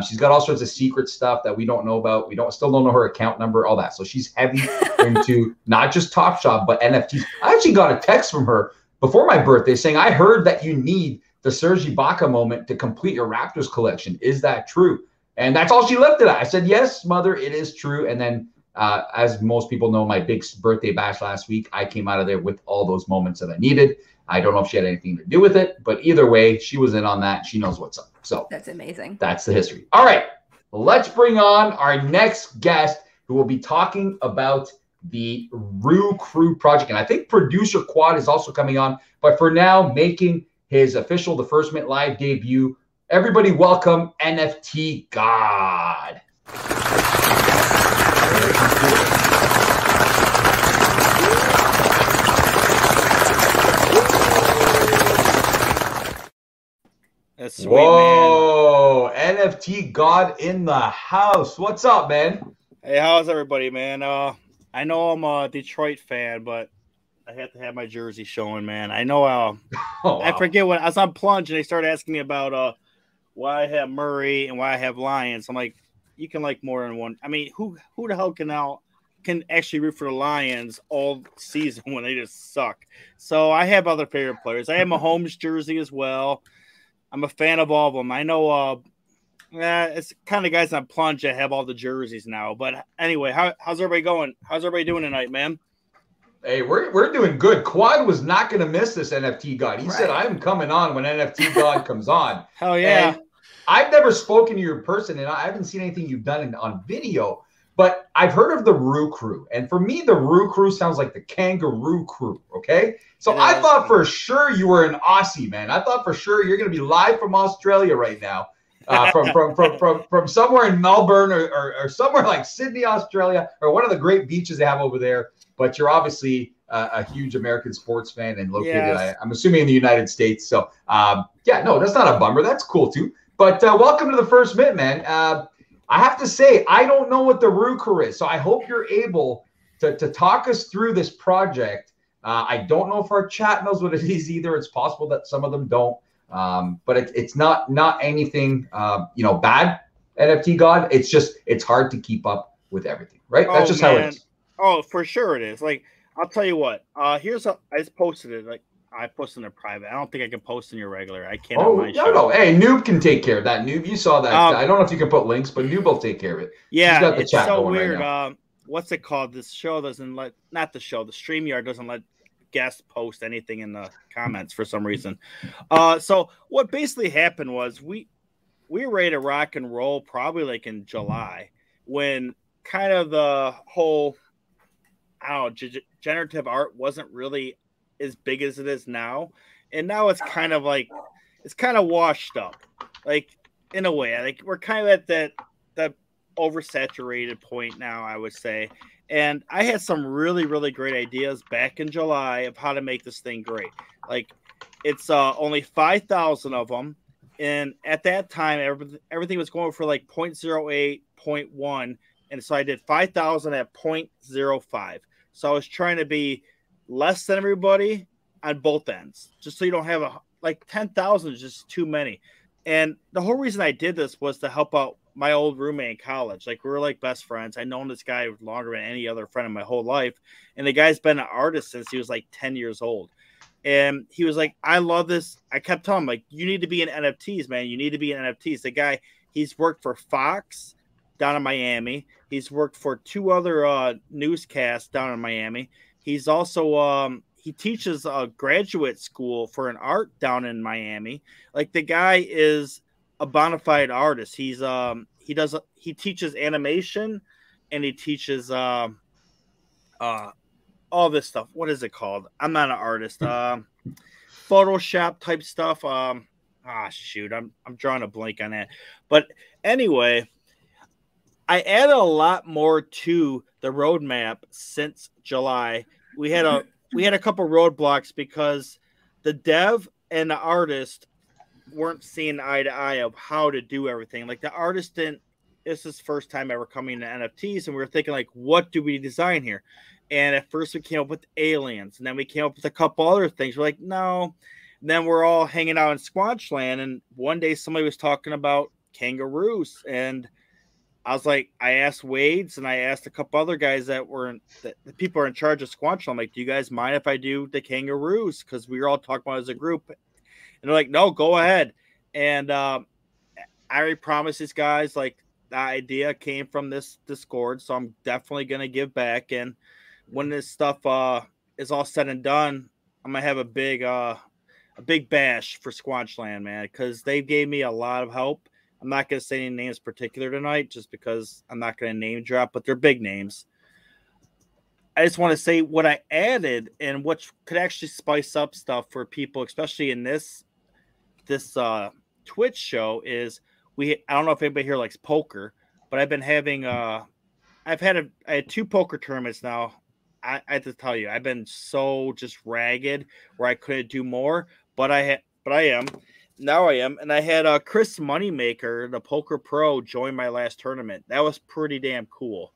She's got all sorts of secret stuff that we don't know about. We still don't know her account number, all that. So she's heavy into not just Top Shop but NFTs. I actually got a text from her before my birthday saying, "I heard that you need the Serge Ibaka moment to complete your Raptors collection. Is that true?" And that's all she left it at. I said, "Yes, mother, it is true." And then. As most people know, my big birthday bash last week, I came out of there with all those moments that I needed. I don't know if she had anything to do with it, but either way, she was in on that. She knows what's up. So that's amazing. That's the history. All right, let's bring on our next guest who will be talking about the Rue Crew project. And I think producer Quad is also coming on. But for now, making his official The First Mint Live debut, everybody welcome NFT God. That's sweet, Whoa, man. NFT God in the house. What's up, man? Hey, how's everybody, man? I know I'm a Detroit fan, but I have to have my jersey showing, man. I know I forget when I was on Plunge and they started asking me about why I have Murray and why I have Lions. I'm like, you can like more than one. I mean, who the hell can actually root for the Lions all season when they just suck? So I have other favorite players. I have Mahomes jersey as well. I'm a fan of all of them. I know it's kind of guys on Plunge that have all the jerseys now. But anyway, how's everybody going? How's everybody doing tonight, man? Hey, we're doing good. Quad was not going to miss this NFT God. He said, I'm coming on when NFT God comes on. Hell yeah. And I've never spoken to you in person, and I haven't seen anything you've done on video. But I've heard of the Rue Crew. And for me, the Rue Crew sounds like the Kangaroo Crew, okay? So I thought for sure you were an Aussie, man. I thought for sure you're going to be live from Australia right now, from somewhere in Melbourne or somewhere like Sydney, Australia, or one of the great beaches they have over there. But you're obviously a huge American sports fan and located, I'm assuming, in the United States. So, no, that's not a bummer. That's cool, too. But welcome to the First Mint, man. I have to say, I don't know what the Rue Crew is, so I hope you're able to talk us through this project I don't know if our chat knows what it is either. It's possible that some of them don't. But it's not anything bad, NFT God. It's just it's hard to keep up with everything, right? That's just how it is. Oh, for sure it is. Like, I'll tell you what. Here's I just posted it. Like, I posted in a private. I don't think I can post in your regular. I can't. Oh, no. Hey, Noob can take care of that. Noob, you saw that. I don't know if you can put links, but Noob will take care of it. Yeah, she's got the it's chat so going weird. Right now. What's it called? This show doesn't let, not the show, the StreamYard doesn't let guests post anything in the comments for some reason. So what basically happened was we were ready to rock and roll probably like in July, when kind of the whole, I don't know, generative art wasn't really as big as it is now. And now it's kind of like, it's kind of washed up, like, in a way. Like, we're kind of at that oversaturated point now, I would say. And I had some really, really great ideas back in July of how to make this thing great. Like, it's only 5,000 of them. And at that time, everything was going for like 0.08, 0.1. And so I did 5,000 at 0.05. So I was trying to be less than everybody on both ends, just so you don't have like 10,000 is just too many. And the whole reason I did this was to help out my old roommate in college. Like, we were like best friends. I've known this guy longer than any other friend in my whole life. And the guy's been an artist since he was like 10 years old. And he was like, I love this. I kept telling him, like, you need to be in NFTs, man. You need to be in NFTs. The guy, he's worked for Fox down in Miami. He's worked for 2 other newscasts down in Miami. He's also, he teaches a graduate school for an art down in Miami. Like, the guy is a bona fide artist. He's he teaches animation, and he teaches all this stuff. What is it called? I'm not an artist. Photoshop type stuff. Shoot, I'm drawing a blank on that. But anyway, I added a lot more to the roadmap since July. We had a couple roadblocks because the dev and the artist weren't seeing eye to eye of how to do everything. Like, the artist didn't. This is first time ever coming to NFTs, and we were thinking, like, what do we design here? And at first we came up with aliens, and then we came up with a couple other things. We're like, no. And then we're all hanging out in Squanchland, and one day somebody was talking about kangaroos, and I was like, I asked Wade's, and I asked a couple other guys that were the people are in charge of Squanchland. I'm like, do you guys mind if I do the kangaroos? Because we were all talking about it as a group. And they're like, no, go ahead. And I already promised these guys, like, the idea came from this Discord, so I'm definitely going to give back. And when this stuff is all said and done, I'm going to have a big bash for Squanchland, man, because they gave me a lot of help. I'm not going to say any names particular tonight just because I'm not going to name drop, but they're big names. I just want to say what I added and what could actually spice up stuff for people, especially in this Twitch show, is I don't know if anybody here likes poker, but I've been having I had 2 poker tournaments now. I have to tell you, I've been so just ragged where I couldn't do more, but I am. Now I am. And I had Chris Moneymaker, the poker pro, join my last tournament. That was pretty damn cool.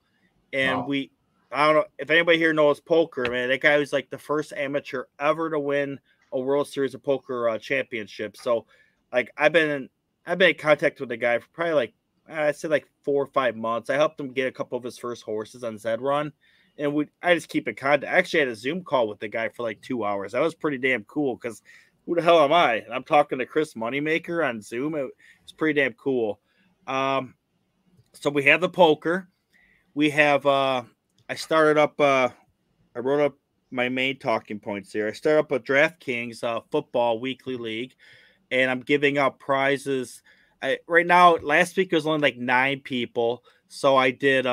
And wow. I don't know if anybody here knows poker, man. That guy was like the first amateur ever to win a World Series of Poker championship. So, like, I've been in contact with the guy for probably like, I'd say like 4 or 5 months. I helped him get a couple of his first horses on Zed Run, and I just keep in contact. I actually had a Zoom call with the guy for like 2 hours. That was pretty damn cool because who the hell am I? And I'm talking to Chris Moneymaker on Zoom. It's pretty damn cool. So we have the poker. We have I started up. I wrote up my main talking points here. I started up a DraftKings football weekly league, and I'm giving out prizes. Right now, last week was only like 9 people, so I did.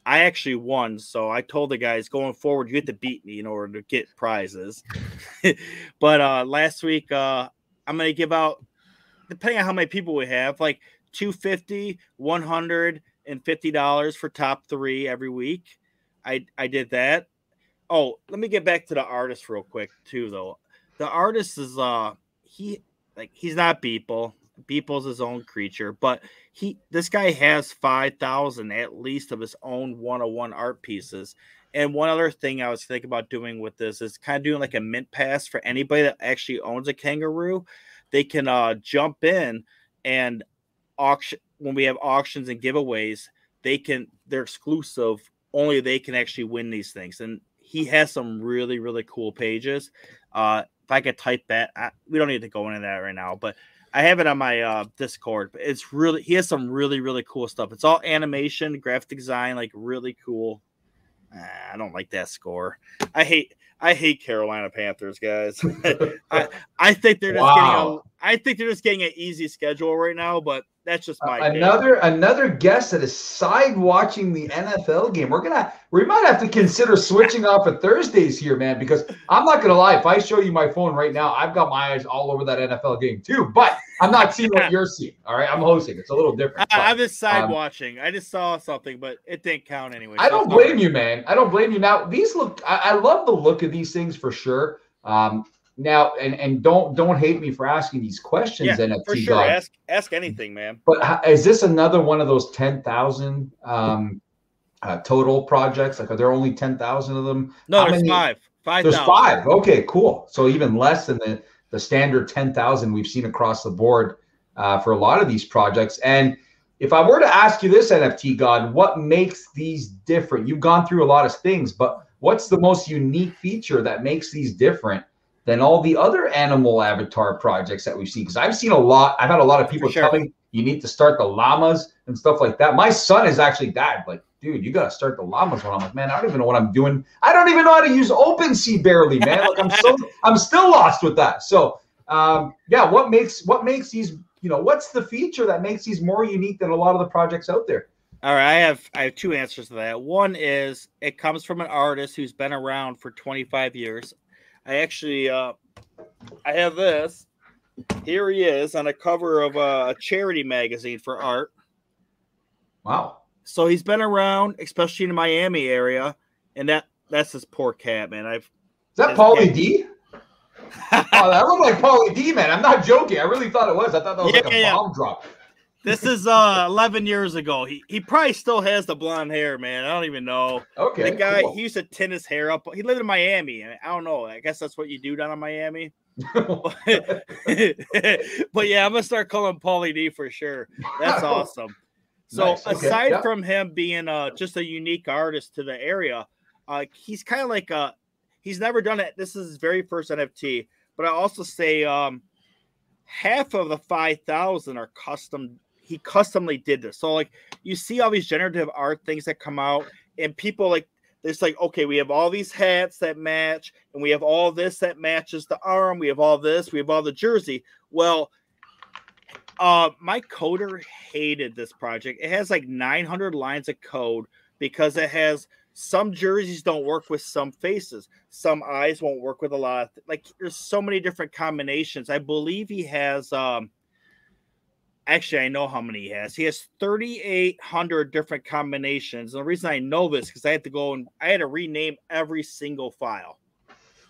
I actually won, so I told the guys going forward, you have to beat me in order to get prizes. But last week, I'm going to give out, depending on how many people we have, like $250, $150 for top 3 every week. I did that. Oh, let me get back to the artist real quick too, though. The artist is he's not Beeple. Beeple's his own creature, but this guy has 5,000 at least of his own 101 art pieces. And one other thing I was thinking about doing with this is kind of doing like a mint pass for anybody that actually owns a kangaroo. They can jump in and auction when we have auctions and giveaways. They're exclusive. Only they can actually win these things. And he has some really, really cool pages. If I could type that, we don't need to go into that right now, but I have it on my Discord. But he has some really, really cool stuff. It's all animation, graphic design, like really cool. I don't like that score. I hate Carolina Panthers, guys. I think they're just getting an easy schedule right now, but that's just my another guest that is side watching the NFL game. We might have to consider switching off of Thursdays here, man, because I'm not gonna lie, if I show you my phone right now, I've got my eyes all over that NFL game too, but I'm not seeing what you're seeing. All right, I'm hosting. It's a little different. I'm just side watching. I just saw something, but it didn't count anyway. I don't blame you, man. I don't blame you. Now these I love the look of these things for sure. Now, and don't hate me for asking these questions. Yeah, NFT for sure. God. Ask anything, man. But is this another one of those 10,000 total projects? Like, are there only 10,000 of them? No, there's 5. 5,000. There's 5. Okay, cool. So even less than the standard 10,000 we've seen across the board for a lot of these projects. And if I were to ask you this, NFT God, what makes these different? You've gone through a lot of things, but what's the most unique feature that makes these different than all the other animal avatar projects that we've seen? Because I've had a lot of people tell me you need to start the llamas and stuff like that. My son is actually that, like, dude, you got to start the llamas one. I'm like, man, I don't even know what I'm doing. I don't even know how to use OpenSea barely, man. Like, I'm still lost with that. So, yeah, what makes these, what's the feature that makes these more unique than a lot of the projects out there? All right, I have 2 answers to that. One is it comes from an artist who's been around for 25 years. I actually, I have this. Here he is on a cover of a charity magazine for art. Wow. So he's been around, especially in the Miami area, and that's this poor cat, man. Is that Pauly D? Oh, that looked like Pauly D, man. I'm not joking. I really thought it was. I thought that was like a bomb drop. This is 11 years ago. He probably still has the blonde hair, man. I don't even know. Okay. The guy, cool. He used to tin his hair up. He lived in Miami. I don't know. I guess that's what you do down in Miami. But yeah, I'm gonna start calling Pauly D for sure. That's awesome. So nice. Aside from him being just a unique artist to the area, he's kind of like he's never done it. This is his very first NFT. But I also say half of the 5,000 are custom. He customly did this. So like you see all these generative art things that come out, and people like it's like, okay, we have all these hats that match, and we have all this that matches the arm. We have all this. We have all the jersey. Well, my coder hated this project. It has like 900 lines of code because it has some jerseys don't work with some faces. Some eyes won't work with a lot. Like there's so many different combinations. I believe he has actually, I know how many he has. He has 3,800 different combinations. And the reason I know this because I had to rename every single file.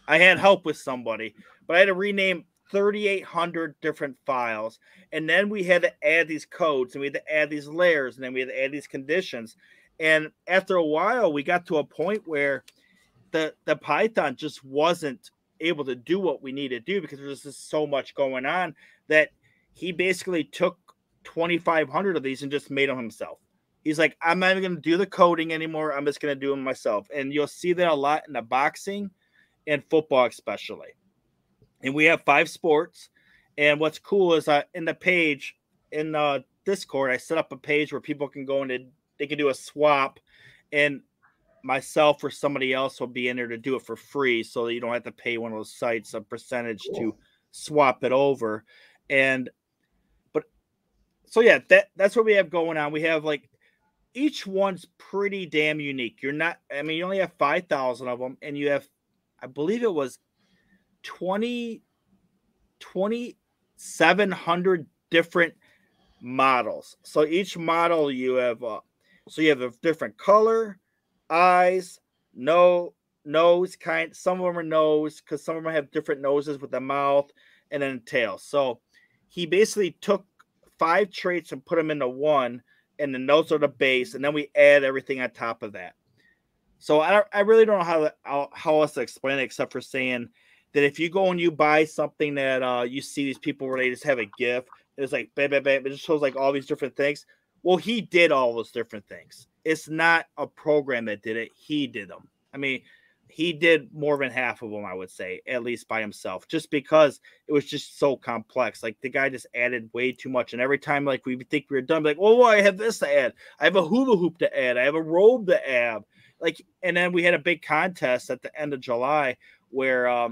I had help with somebody, but I had to rename 3,800 different files. And then we had to add these codes, and we had to add these layers, and then we had to add these conditions. And after a while, we got to a point where the Python just wasn't able to do what we needed to do because there's just so much going on that he basically took 2,500 of these and just made them himself. He's like, I'm not even going to do the coding anymore. I'm just going to do them myself. And you'll see that a lot in the boxing and football especially. And we have 5 sports. And what's cool is in the page, in Discord, I set up a page where people can go and they can do a swap. And myself or somebody else will be in there to do it for free so that you don't have to pay one of those sites a percentage to swap it over. So yeah, that's what we have going on. We have like each one's pretty damn unique. You only have 5,000 of them, and you have, I believe it was 2,700 different models. So each model you have, so you have a different color, eyes, nose kind. Some of them are nose because some of them have different noses with the mouth and then tail. So he basically took 5 traits and put them into one, and then those are the base, and then we add everything on top of that. So I really don't know how else to explain it except for saying that if you go and you buy something that you see these people where they just have a GIF, it's like bam, bam, bam, it just shows like all these different things. Well, he did all those different things. It's not a program that did it. He did them. I mean, he did more than half of them, I would say, at least by himself, just because it was just so complex. Like the guy just added way too much. And every time like we think we were done, like, well, I have this to add. I have a hula hoop to add. I have a robe to add. Like, and then we had a big contest at the end of July where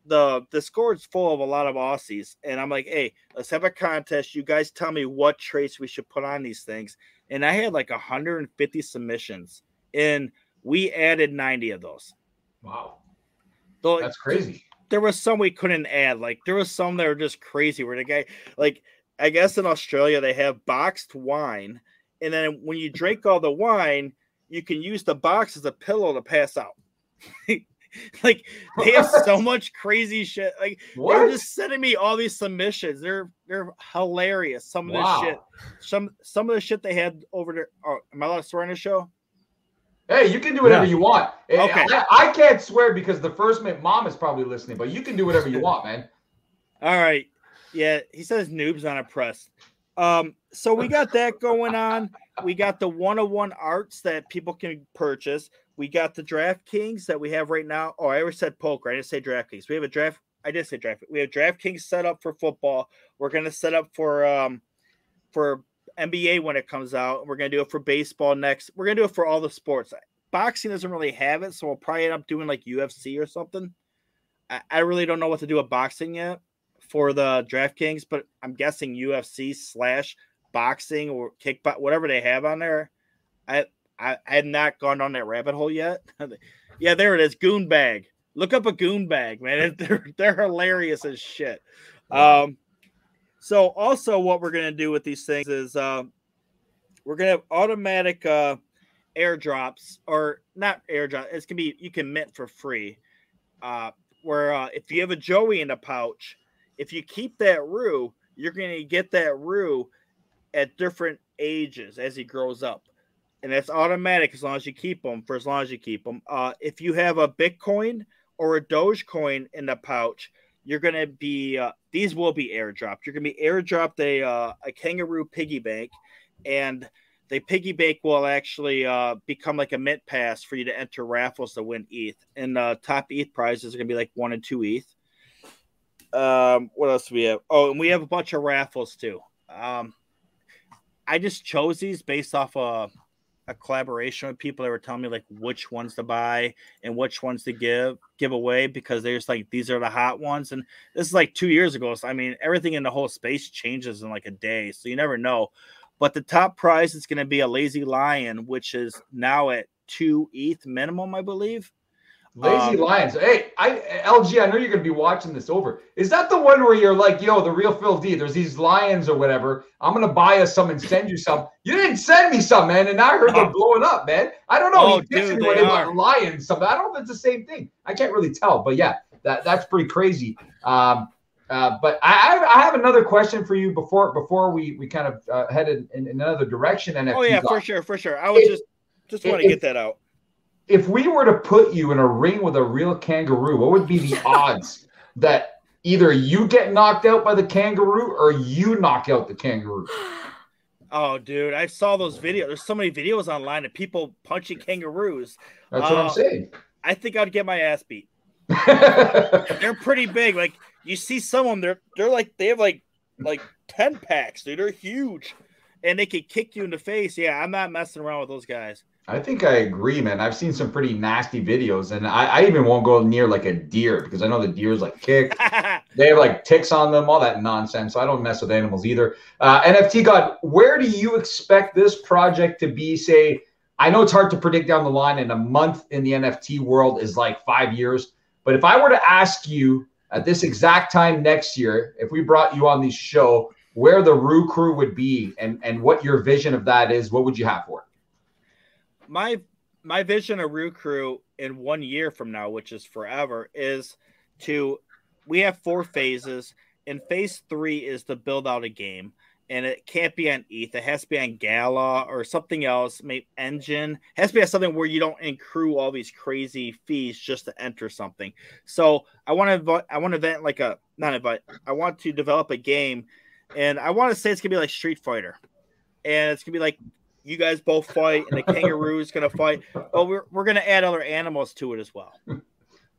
the Discord is full of a lot of Aussies, and I'm like, hey, let's have a contest. You guys tell me what traits we should put on these things. And I had like 150 submissions, and we added 90 of those. Wow. So, that's crazy. There was some we couldn't add. Like there was some that were just crazy where the guy, like, I guess in Australia they have boxed wine, and then when you drink all the wine, you can use the box as a pillow to pass out. Like they have so much crazy shit. Like they're just sending me all these submissions. They're hilarious. Some of this shit, some of the shit they had over there. Oh, am I allowed to swear on the show? Hey, you can do whatever you want. Okay. I can't swear because the First Mint mom is probably listening, but you can do whatever you want, man. All right. Yeah, he says noobs on a press. So we got that going on. We got the 101 arts that people can purchase. We got the DraftKings that we have right now. Oh, I already said poker. I didn't say DraftKings. We have a draft. I did say draft. We have DraftKings set up for football. We're going to set up for NBA when it comes out. We're going to do it for baseball next. We're going to do it for all the sports. Boxing doesn't really have it, so we'll probably end up doing like UFC or something. I really don't know what to do with boxing yet for the DraftKings, but I'm guessing UFC / boxing or kickbox, whatever they have on there. I had not gone down that rabbit hole yet. Yeah, there it is. Goon bag. Look up a goon bag, man. They're hilarious as shit. Wow. So also what we're going to do with these things is we're going to have automatic airdrops, or not airdrop. It's going to be, you can mint for free. Where if you have a Joey in the pouch, if you keep that Roo, you're going to get that Roo at different ages as he grows up. And that's automatic as long as you keep them, for as long as you keep them. If you have a Bitcoin or a Dogecoin in the pouch, you're going to be, these will be airdropped. You're going to be airdropped a kangaroo piggy bank, and the piggy bank will actually become like a mint pass for you to enter raffles to win ETH. And top ETH prizes are going to be like 1 and 2 ETH. What else do we have? Oh, and we have a bunch of raffles too. I just chose these based off a collaboration with people that were telling me like which ones to buy and which ones to give away, because they're just like, these are the hot ones. And this is like 2 years ago. So I mean, everything in the whole space changes in like a day. So you never know. But the top prize is going to be a Lazy Lion, which is now at 2 ETH minimum, I believe. Lazy Lions. Hey, LG, I know you're going to be watching this over. Is that the one where you're like, yo, the real Phil D, there's these lions or whatever. I'm going to buy us some and send you some. You didn't send me some, man. And I heard they're blowing up, man. I don't know. Oh, dude, they are. Lions, something. I don't know if it's the same thing. I can't really tell. But yeah, that's pretty crazy. But I have another question for you before we kind of head in another direction. And oh, yeah, for sure. I was just want to get that out. If we were to put you in a ring with a real kangaroo, what would be the odds that either you get knocked out by the kangaroo or you knock out the kangaroo? Oh, dude, I saw those videos. There's so many videos online of people punching kangaroos. That's what I'm saying. I think I'd get my ass beat. They're pretty big. Like, you see some of them, they're like, they have like 10 packs, dude. They're huge. And they could kick you in the face. Yeah, I'm not messing around with those guys. I think I agree, man. I've seen some pretty nasty videos, and I even won't go near like a deer because I know the deer's like kick. They have like ticks on them, all that nonsense. So I don't mess with animals either. NFT God, where do you expect this project to be? Say, I know it's hard to predict down the line, and a month in the NFT world is like 5 years. But if I were to ask you at this exact time next year, if we brought you on this show, where the Roo Crew would be and what your vision of that is, what would you have for it? My vision of Roo Crew in 1 year from now, which is forever, is we have 4 phases, in phase 3 is to build out a game. And it can't be on ETH. It has to be on Gala or something else. Maybe Engine. It has to be on something where you don't accrue all these crazy fees just to enter something. So I want to develop a game, and I want to say it's gonna be like Street Fighter, and it's gonna be like you guys both fight, and the kangaroo is gonna fight. But we're gonna add other animals to it as well.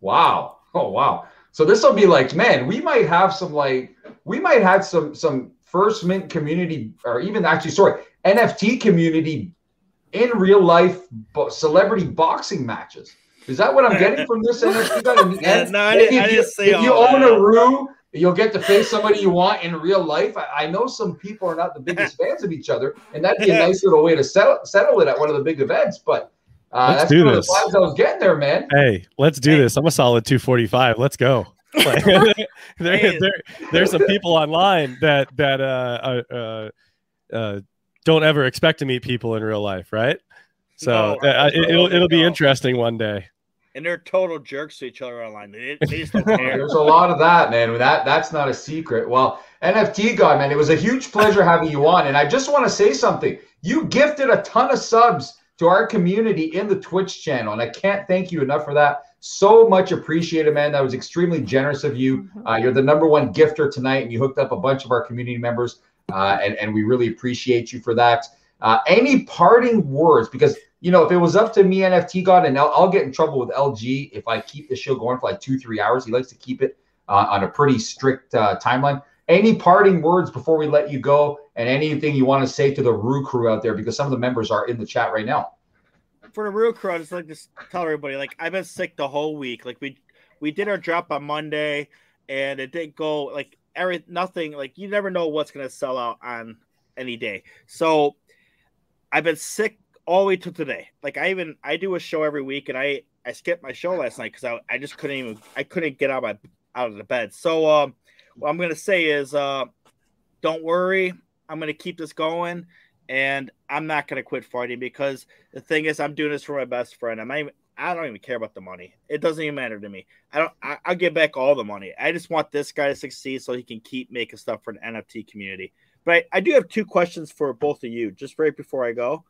Wow! Oh wow! So this will be like, man, we might have some First Mint community, or even NFT community in real life celebrity boxing matches. Is that what I'm getting from this NFT guy? In the end, no, I didn't say if you own a Roo, you'll get to face somebody you want in real life. I know some people are not the biggest fans of each other, and that'd be a nice little way to settle it at one of the big events. But let's do this. The vibes I was getting there, man. Hey, let's do this. I'm a solid 245. Let's go. Like, there's some people online that don't ever expect to meet people in real life, right? So it'll be interesting one day. And they're total jerks to each other online. They just don't care. There's a lot of that, man. That's not a secret. Well, NFT guy, man, it was a huge pleasure having you on. And I just want to say something. You gifted a ton of subs to our community in the Twitch channel, and I can't thank you enough for that. So much appreciated, man. That was extremely generous of you. You're the #1 gifter tonight, and you hooked up a bunch of our community members, and we really appreciate you for that. Any parting words? Because, if it was up to me, NFT God, and I'll get in trouble with LG if I keep the show going for like 2-3 hours. He likes to keep it on a pretty strict timeline. Any parting words before we let you go, and anything you want to say to the Roo crew out there, because some of the members are in the chat right now. For the Roo crew, I just like to tell everybody, like, I've been sick the whole week. Like, we did our drop on Monday, and it didn't go like nothing. Like, you never know what's gonna sell out on any day. So I've been sick all the way to today. Like, I do a show every week, and I skipped my show last night because I just couldn't get out of the bed. So what I'm gonna say is, don't worry, I'm gonna keep this going. And I'm not going to quit fighting, because the thing is, I'm doing this for my best friend. I don't even care about the money. It doesn't even matter to me. I'll give back all the money. I just want this guy to succeed so he can keep making stuff for the NFT community. But I do have 2 questions for both of you, just right before I go.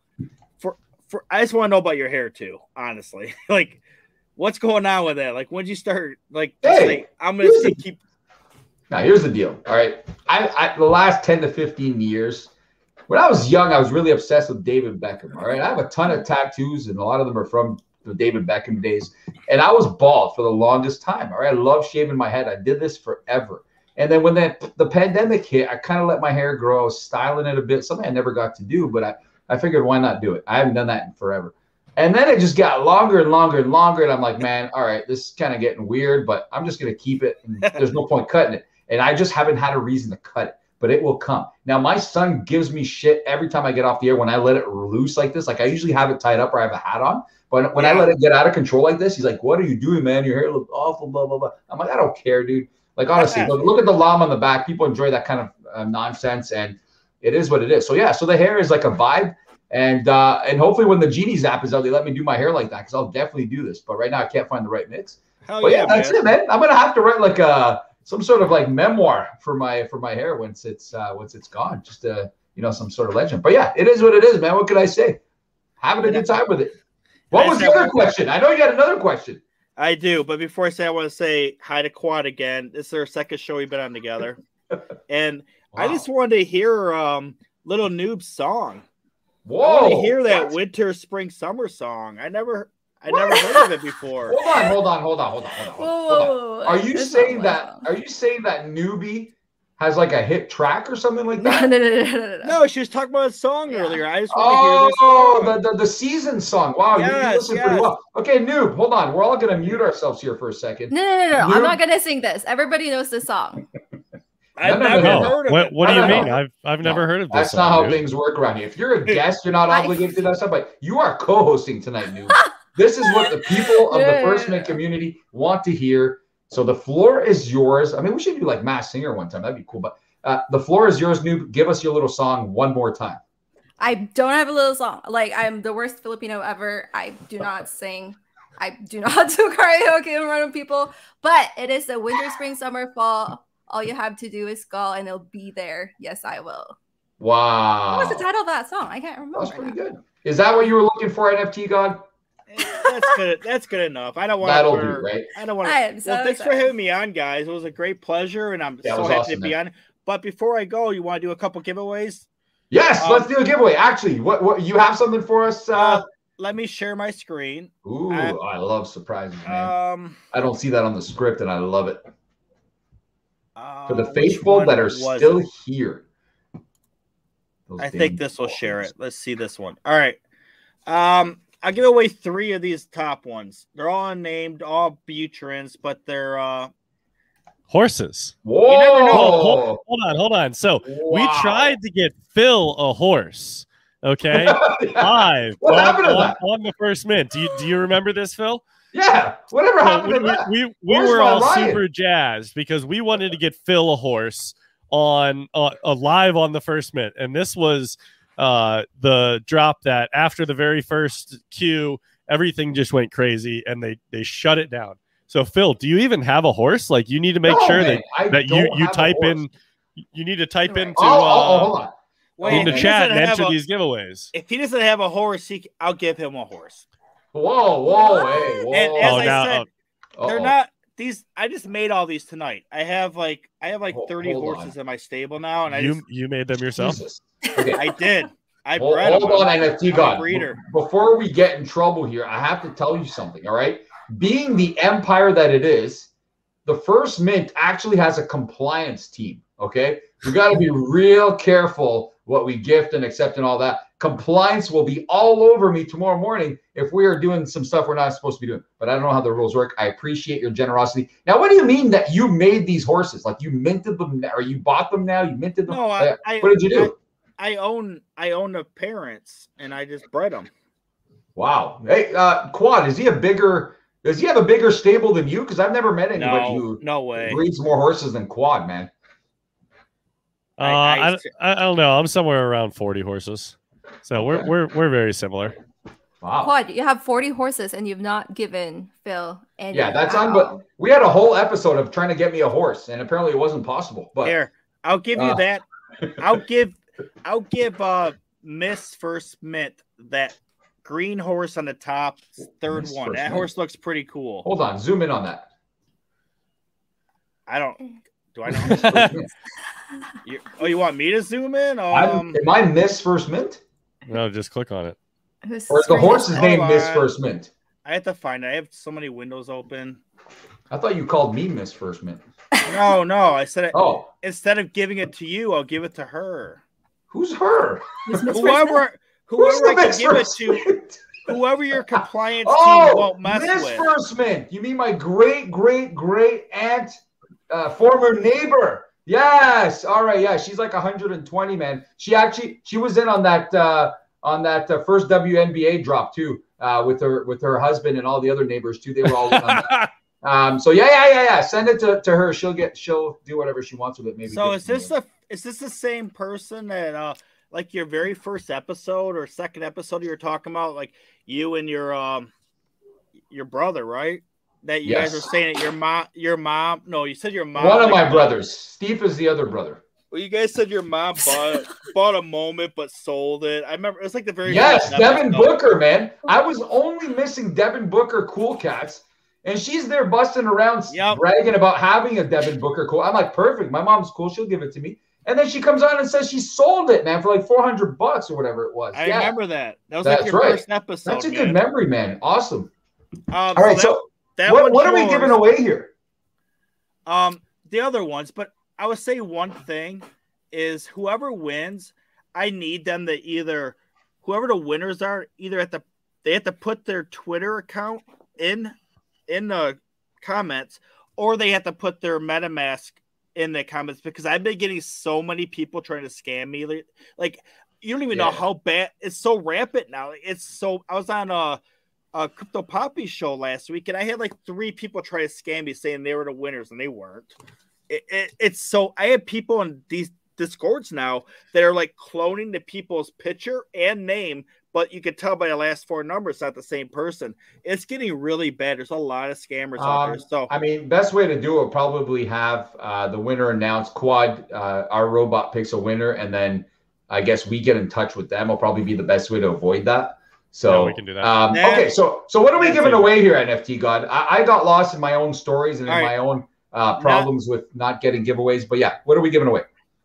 I just want to know about your hair too, honestly. Like, what's going on with that? Like, when did you start? Like, I'm going to keep. Now, here's the deal. All right. I the last 10 to 15 years, when I was young, I was really obsessed with David Beckham. All right. I have a ton of tattoos, and a lot of them are from the David Beckham days. And I was bald for the longest time. All right. I love shaving my head. I did this forever. And then when the pandemic hit, I kind of let my hair grow. I was styling it a bit, something I never got to do, but I figured, why not do it? I haven't done that in forever. And then it just got longer and longer and longer. And I'm like, man, all right, this is kind of getting weird, but I'm just going to keep it. And there's no point cutting it. And I just haven't had a reason to cut it. But it will come. Now, my son gives me shit every time I get off the air when I let it loose like this. Like, I usually have it tied up or I have a hat on. But when I let it get out of control like this, he's like, what are you doing, man? Your hair looks awful, blah, blah, blah. I'm like, I don't care, dude. Like, honestly, look at the llama on the back. People enjoy that kind of nonsense, and it is what it is. So, yeah, so the hair is like a vibe. And hopefully when the Genie's app is out, they let me do my hair like that, because I'll definitely do this. But right now I can't find the right mix. But yeah, that's it, man. I'm going to have to write like some sort of like memoir for my hair once it's gone, just some sort of legend. But yeah, it is what it is, man. What can I say? Having a good time with it. What was the other question? I know you had another question. I do, but before I say, I want to say hi to Quad again. This is our second show we've been on together, and wow. I just wanted to hear Little Noob's song. Whoa! I want to hear that winter, spring, summer song. I never heard of it before. Hold on. Are you saying that Newbie has like a hit track or something like that? No, she was talking about a song earlier. I just want to hear this song. The season song. Wow, you listen pretty well. Okay, Noob, hold on. We're all gonna mute ourselves here for a second. No. I'm not gonna sing this. Everybody knows this song. I've never heard of it. What do you mean? I've never heard of this. That's not how things work around here. If you're a guest, you're not obligated to that stuff. But you are co-hosting tonight, Noob. This is what the people of the First Mint community want to hear. So the floor is yours. I mean, we should do like Masked Singer one time. That'd be cool. But the floor is yours, Noob. Give us your little song one more time. I don't have a little song. Like, I'm the worst Filipino ever. I do not sing. I do not do karaoke in front of people. But it is the winter, spring, summer, fall, All you have to do is call and it'll be there. Yes, I will. Wow. What was the title of that song? I can't remember. That's pretty good. Is that what you were looking for, NFT God? That's good. That's good enough. I don't want That'll do, right? I don't want to. Well, thanks for having me on, guys. It was a great pleasure, and I'm so happy to be on. But before I go, you want to do a couple giveaways? Yes, let's do a giveaway. Actually, what you have something for us? Let me share my screen. Ooh, I love surprises, man. I don't see that on the script, and I love it. For the faithful that are still here. I think this will share it. Let's see this one. All right. I'll give away 3 of these top ones. They're all unnamed, all Butrins, but they're horses. Whoa! You never know. Hold on. So we tried to get Phil a horse. Okay, live what happened to that? On the first mint. Do you remember this, Phil? Yeah. Whatever happened to that? We were all super jazzed because we wanted to get Phil a horse on live on the first mint, and this was the drop that after the very first queue, everything just went crazy and they shut it down. So Phil, do you even have a horse? Like you need to make sure that you type in. You need to type into hold on. In the chat and enter these giveaways. If he doesn't have a horse, I'll give him a horse. Whoa, hey, whoa. And as I said, they're not these. I just made all these tonight. I have like 30 horses in my stable now, and you made them yourself. Okay. I did. I bred them. Hold on, NFT God. Before we get in trouble here, I have to tell you something. All right, being the empire that it is, the first mint actually has a compliance team. Okay, we got to be real careful what we gift and accept and all that. Compliance will be all over me tomorrow morning if we are doing some stuff we're not supposed to be doing. But I don't know how the rules work. I appreciate your generosity. Now, what do you mean that you made these horses? Like you minted them, or you bought them now? You minted them? No, what did you do? I own the parents, and I just bred them. Wow. Hey, Quad, does he have a bigger stable than you? Because I've never met anybody who breeds more horses than Quad, man. I don't know. I'm somewhere around 40 horses, so we're very similar. Wow, Quad, you have 40 horses and you've not given Phil any. Yeah, that's but we had a whole episode of trying to get me a horse, and apparently it wasn't possible. But here, I'll give you that. I'll give Miss First Mint that green horse on the top, third Miss one. That horse looks pretty cool. Hold on, zoom in on that. Do I know? You want me to zoom in? Am I Miss First Mint? No, just click on it. Or is the horse's name Miss First Mint? I have to find it. I have so many windows open. I thought you called me Miss First Mint. No. I said it. Instead of giving it to you, I'll give it to her. Who's her? Whoever I can give it to. Whoever your compliance team won't mess with. Miss First Mint. You mean my great aunt, former neighbor? Yes. All right. Yeah, she's like 120, man. She was in on that first WNBA drop too, with her husband and all the other neighbors too. They were all in on that. So yeah. Send it to her. She'll do whatever she wants with it. Maybe. So is this the same person that like your very first episode or second episode you were talking about, like you and your brother, right? That you guys were saying that your mom. No, you said your mom. One of my brothers. Steve is the other brother. Well, you guys said your mom bought a moment but sold it. I remember it was like the very first Devin Booker, man. I was only missing Devin Booker Cool Cats, and she's there busting around bragging about having a Devin Booker Cool. I'm like, perfect. My mom's cool. She'll give it to me. And then she comes on and says she sold it, man, for like $400 or whatever it was. I remember that. That was like your first episode. That's a good memory, man. Awesome. All right, so what are we giving away here? The other ones, but I would say one thing is whoever wins, I need them to whoever the winners are, they have to put their Twitter account in the comments, or they have to put their MetaMask in the comments, because I've been getting so many people trying to scam me. Like you don't even know how bad it's so rampant now. I was on a Crypto Poppy show last week, and I had like 3 people try to scam me saying they were the winners, and they weren't. It's so I have people in these Discords now that are like cloning the people's picture and name, but you could tell by the last 4 numbers, it's not the same person. It's getting really bad. There's a lot of scammers out there. So I mean, best way to do it would probably have the winner announced. Quad, our robot picks a winner, and then I guess we get in touch with them. Will probably be the best way to avoid that. So we can do that. Okay, so what are we giving away here, NFT God? I got lost in my own stories and in my own problems with not getting giveaways. But yeah, what are we giving away?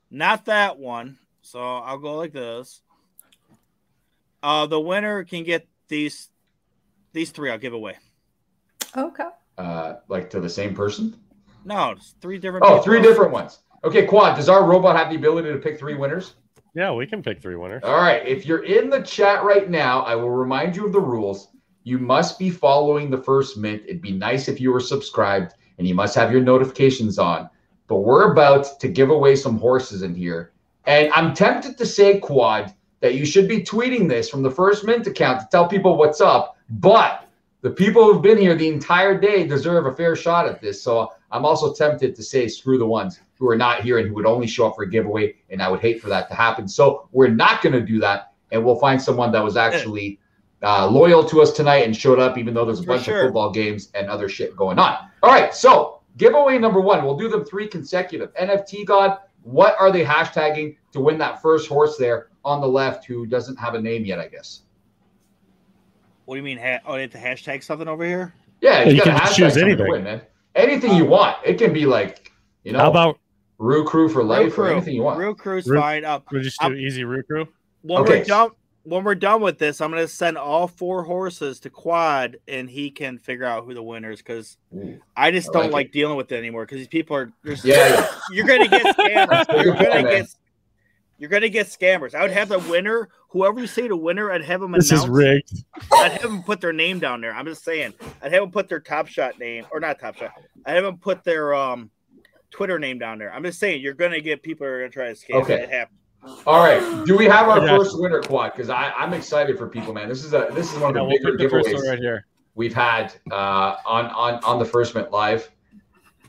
Not that one. So I'll go like this. The winner can get these 3 I'll give away. Okay. Like to the same person? No, it's 3 different. Oh, 3 different ones. Okay, Quad, does our robot have the ability to pick 3 winners? Yeah, we can pick 3 winners. All right. If you're in the chat right now, I will remind you of the rules. You must be following the First Mint. It'd be nice if you were subscribed, and you must have your notifications on. But we're about to give away some horses in here. And I'm tempted to say, Quad, that you should be tweeting this from the First Mint account to tell people what's up. But the people who've been here the entire day deserve a fair shot at this. So I'm also tempted to say screw the ones who are not here and who would only show up for a giveaway, and I would hate for that to happen. So we're not going to do that, and we'll find someone that was actually loyal to us tonight and showed up even though there's a bunch of football games and other shit going on. All right, so giveaway number 1. We'll do them 3 consecutive. NFT God, what are they hashtagging to win that first horse there on the left who doesn't have a name yet, I guess? What do you mean? They have to hashtag something over here? Yeah, you can choose anything. To win, man. Anything you want. It can be like, how about Roo Crew for life or anything you want. Roo Crew's fine. We'll just do easy Roo Crew. When we're done with this, I'm going to send all 4 horses to Quad, and he can figure out who the winner is, because I just don't like dealing with it anymore, because these people are just, you're going to get scammers. You're going to get scammers. I would have the winner, whoever you say the winner, I'd have them announce. This is rigged. I'd have them put their name down there. I'm just saying. I'd have them put their Top Shot name, or not Top Shot. I'd have them put their Twitter name down there. I'm just saying, you're going to get people who are going to try to scam. Okay. It happens. All right. Do we have our first winner, Quad? Because I'm excited for people, man. This is one of the bigger giveaways right here we've had on the First Mint Live.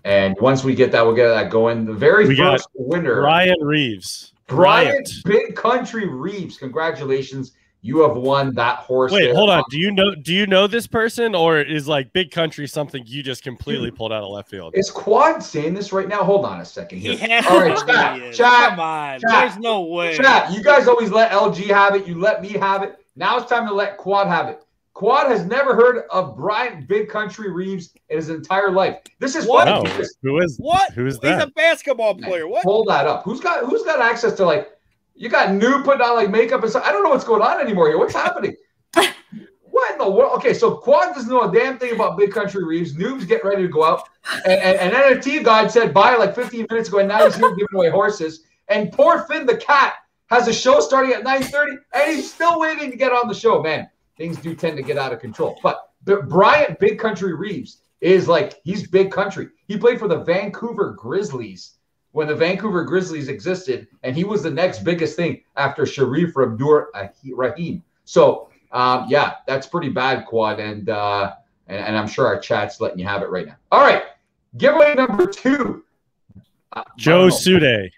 And once we get that, we'll get that going. The very first winner, Brian Reeves. Brian Big Country Reeves. Congratulations. You have won that horse. Wait, hold on. Do you know this person, or is like Big Country something you just completely pulled out of left field? Is Quad saying this right now? Hold on a second here. All right, chat. Come on. There's no way. Chat. You guys always let LG have it. You let me have it. Now it's time to let Quad have it. Quad has never heard of Brian Big Country Reeves in his entire life. This is what? No. Who is that? He's a basketball player. What? Hold that up. Who's got access to, like, you got Noob putting on like makeup and stuff. I don't know what's going on anymore here. What's happening? What in the world? Okay, so Quad doesn't know a damn thing about Big Country Reeves. Noob's getting ready to go out. And NFT God said bye like 15 minutes ago, and now he's here giving away horses. And poor Finn the cat has a show starting at 9:30, and he's still waiting to get on the show. Man, things do tend to get out of control. But Brian Big Country Reeves is like, he's big country. He played for the Vancouver Grizzlies when the Vancouver Grizzlies existed, and he was the next biggest thing after Sharif Rahim. So, yeah, that's pretty bad, Quad, and I'm sure our chat's letting you have it right now. All right, giveaway number 2. Joe Sude.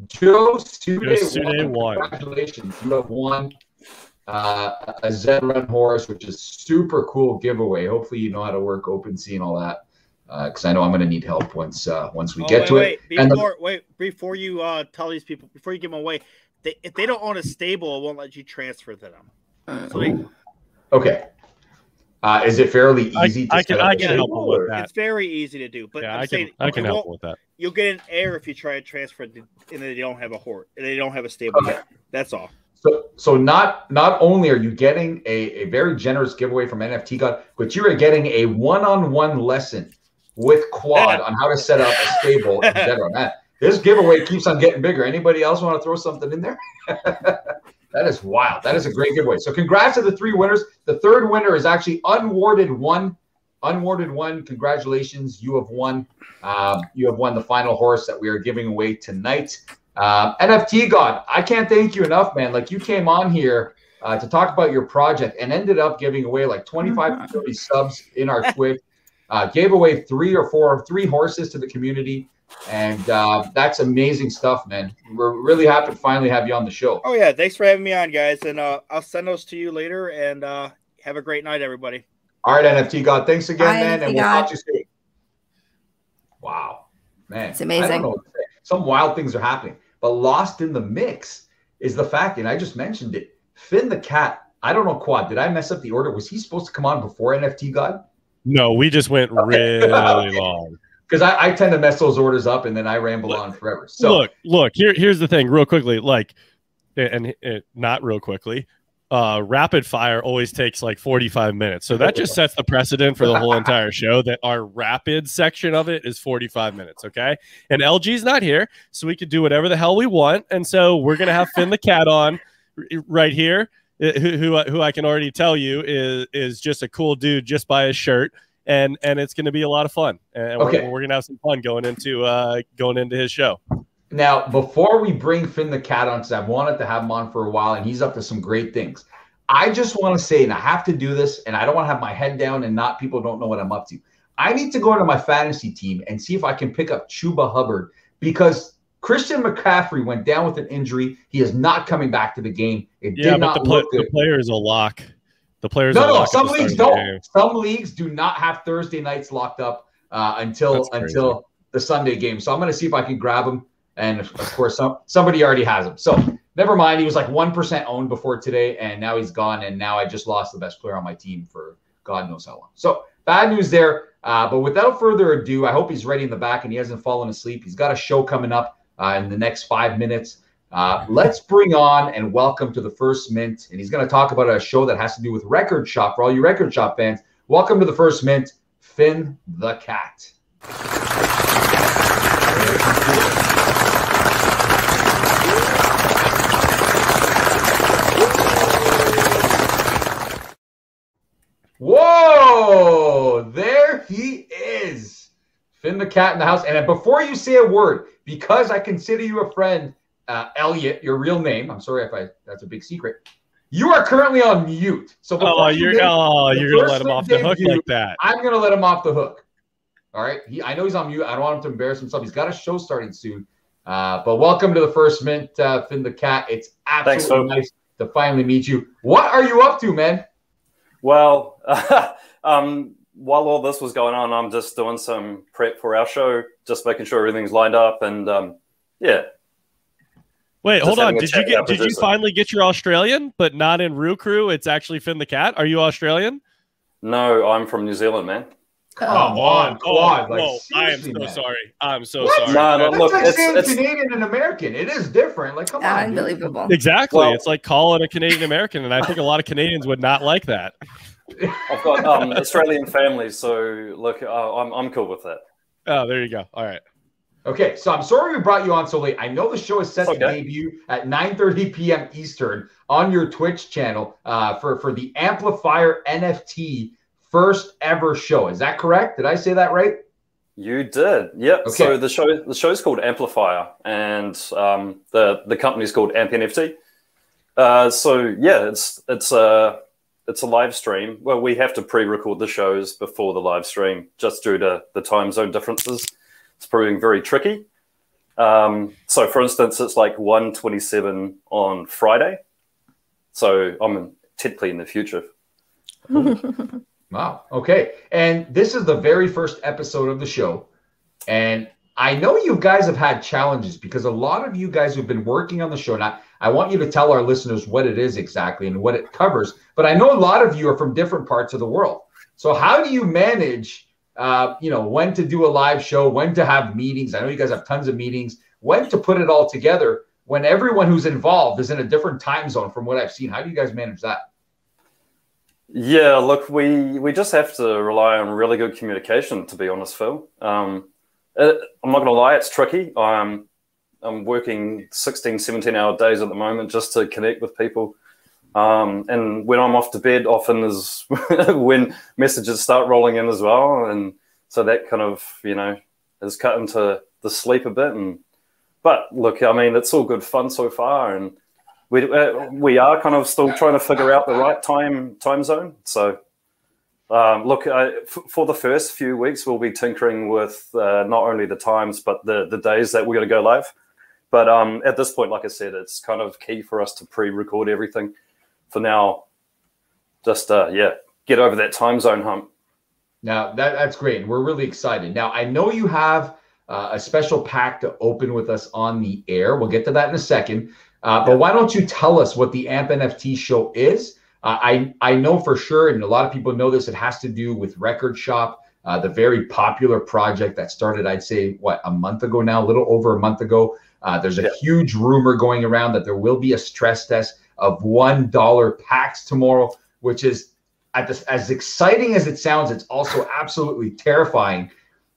Joe Sude won. Congratulations, you have won a Z-Run horse, which is super cool giveaway. Hopefully, you know how to work OpenSea and all that. Because I know I'm going to need help once we get to it. Before you tell these people, before you give them away, if they don't own a stable, it won't let you transfer to them. Okay. Is it fairly easy to I can help with that. It's very easy to do. But I can help with that. You'll get an error if you try to transfer and they don't have a horse. They don't have a stable yet. That's all. So not only are you getting a very generous giveaway from NFT God, but you are getting a one-on-one lesson with Quad on how to set up a stable in general. Man, this giveaway keeps on getting bigger. Anybody else want to throw something in there? That is wild. That is a great giveaway. So congrats to the 3 winners. The third winner is actually Unwarded One. Unwarded One, congratulations. You have won. You have won the final horse that we are giving away tonight. NFT God, I can't thank you enough, man. Like, you came on here to talk about your project and ended up giving away like 25 to 30 subs in our Twitch. Gave away 3 horses to the community. And that's amazing stuff, man. We're really happy to finally have you on the show. Oh, yeah. Thanks for having me on, guys. And I'll send those to you later. And have a great night, everybody. All right, NFT God. Thanks again, Bye, man. NFT And we'll God. talk to you soon. Wow. Man. It's amazing. I don't know what to say. Some wild things are happening. But lost in the mix is the fact, and I just mentioned it, Finn the Cat. I don't know, Quad. Did I mess up the order? Was he supposed to come on before NFT God? No, we just went really long. Because I tend to mess those orders up and then I ramble on forever. So look. Here's the thing, real quickly. Like, and not real quickly. Rapid fire always takes like 45 minutes, so that just sets the precedent for the whole entire show. That our rapid section of it is 45 minutes. Okay, and LG's not here, so we can do whatever the hell we want. And so we're gonna have Finn the Cat on right here. Who I can already tell you is just a cool dude just by his shirt, and it's going to be a lot of fun, and we're going to have some fun going into his show. Now, before we bring Finn the Cat on, because I've wanted to have him on for a while, and he's up to some great things, I just want to say, and I have to do this, and I don't want to have my head down and not people don't know what I'm up to. I need to go into my fantasy team and see if I can pick up Chuba Hubbard, because Christian McCaffrey went down with an injury. He is not coming back to the game. It did not look good. The players will lock. The players no. Some leagues don't. Some leagues do not have Thursday nights locked up until the Sunday game. So I'm going to see if I can grab him. And of course, somebody already has him. So never mind. He was like 1% owned before today, and now he's gone. And now I just lost the best player on my team for God knows how long. So bad news there. But without further ado, I hope he's ready in the back and he hasn't fallen asleep. He's got a show coming up in the next 5 minutes. Let's bring on and welcome to the First Mint. And he's going to talk about a show that has to do with Record Shop. For all you Record Shop fans, welcome to the First Mint, Finn the Cat. Whoa, there he is. Finn the Cat in the house. And before you say a word, because I consider you a friend, Elliot, your real name, I'm sorry if that's a big secret, you are currently on mute. So you're gonna let him off the hook like that. I'm gonna let him off the hook. All right. I know he's on mute. I don't want him to embarrass himself. He's got a show starting soon. But welcome to the First Mint, Finn the Cat. It's absolutely nice to finally meet you. What are you up to, man? Well, while all this was going on, I'm just doing some prep for our show, just making sure everything's lined up, and yeah. Wait, hold on. Did you finally get your Australian, but not in Roo Crew? It's actually Finn the Cat. Are you Australian? No, I'm from New Zealand, man. Come on, Quad. I am so sorry. I'm so what? sorry. No, look, it's saying Canadian and American. It is different. Like, come on. Unbelievable. Exactly. Well, it's like calling a Canadian American, and I think a lot of Canadians would not like that. I've got Australian family, so look, I'm cool with that. Oh, there you go. All right. Okay, so I'm sorry we brought you on so late. I know the show is set to debut at 9:30 p.m. Eastern on your Twitch channel for the Amplifier NFT first ever show. Is that correct? Did I say that right? You did. Yep. Okay. So the show's called Amplifier, and the company's called Amp NFT. So yeah, it's a live stream. Well, we have to pre-record the shows before the live stream just due to the time zone differences. It's proving very tricky. So for instance, it's like 1:27 on Friday. So I'm technically in the future. Wow. Okay. And this is the very first episode of the show. And I know you guys have had challenges because a lot of you guys who've been working on the show. Now, I want you to tell our listeners what it is exactly and what it covers. But I know a lot of you are from different parts of the world. So how do you manage, when to do a live show, when to have meetings? I know you guys have tons of meetings. When to put it all together when everyone who's involved is in a different time zone from what I've seen. How do you guys manage that? Yeah, look, we just have to rely on really good communication, to be honest, Phil. I'm not going to lie, it's tricky. I'm working 16, 17-hour days at the moment just to connect with people. And when I'm off to bed, often is when messages start rolling in as well. And so that kind of, has cut into the sleep a bit. But look, I mean, it's all good fun so far. And we are kind of still trying to figure out the right time zone. So Look, for the first few weeks, we'll be tinkering with not only the times, but the days that we're going to go live. But at this point, like I said, it's kind of key for us to pre-record everything. For now, just, get over that time zone hump. Now, that's great. We're really excited. Now, I know you have a special pack to open with us on the air. We'll get to that in a second. But why don't you tell us what the AMP NFT show is? I know for sure, and a lot of people know this, it has to do with Record Shop, the very popular project that started, I'd say, a month ago now, a little over a month ago. There's a huge rumor going around that there will be a stress test of $1 packs tomorrow, which is as exciting as it sounds. It's also absolutely terrifying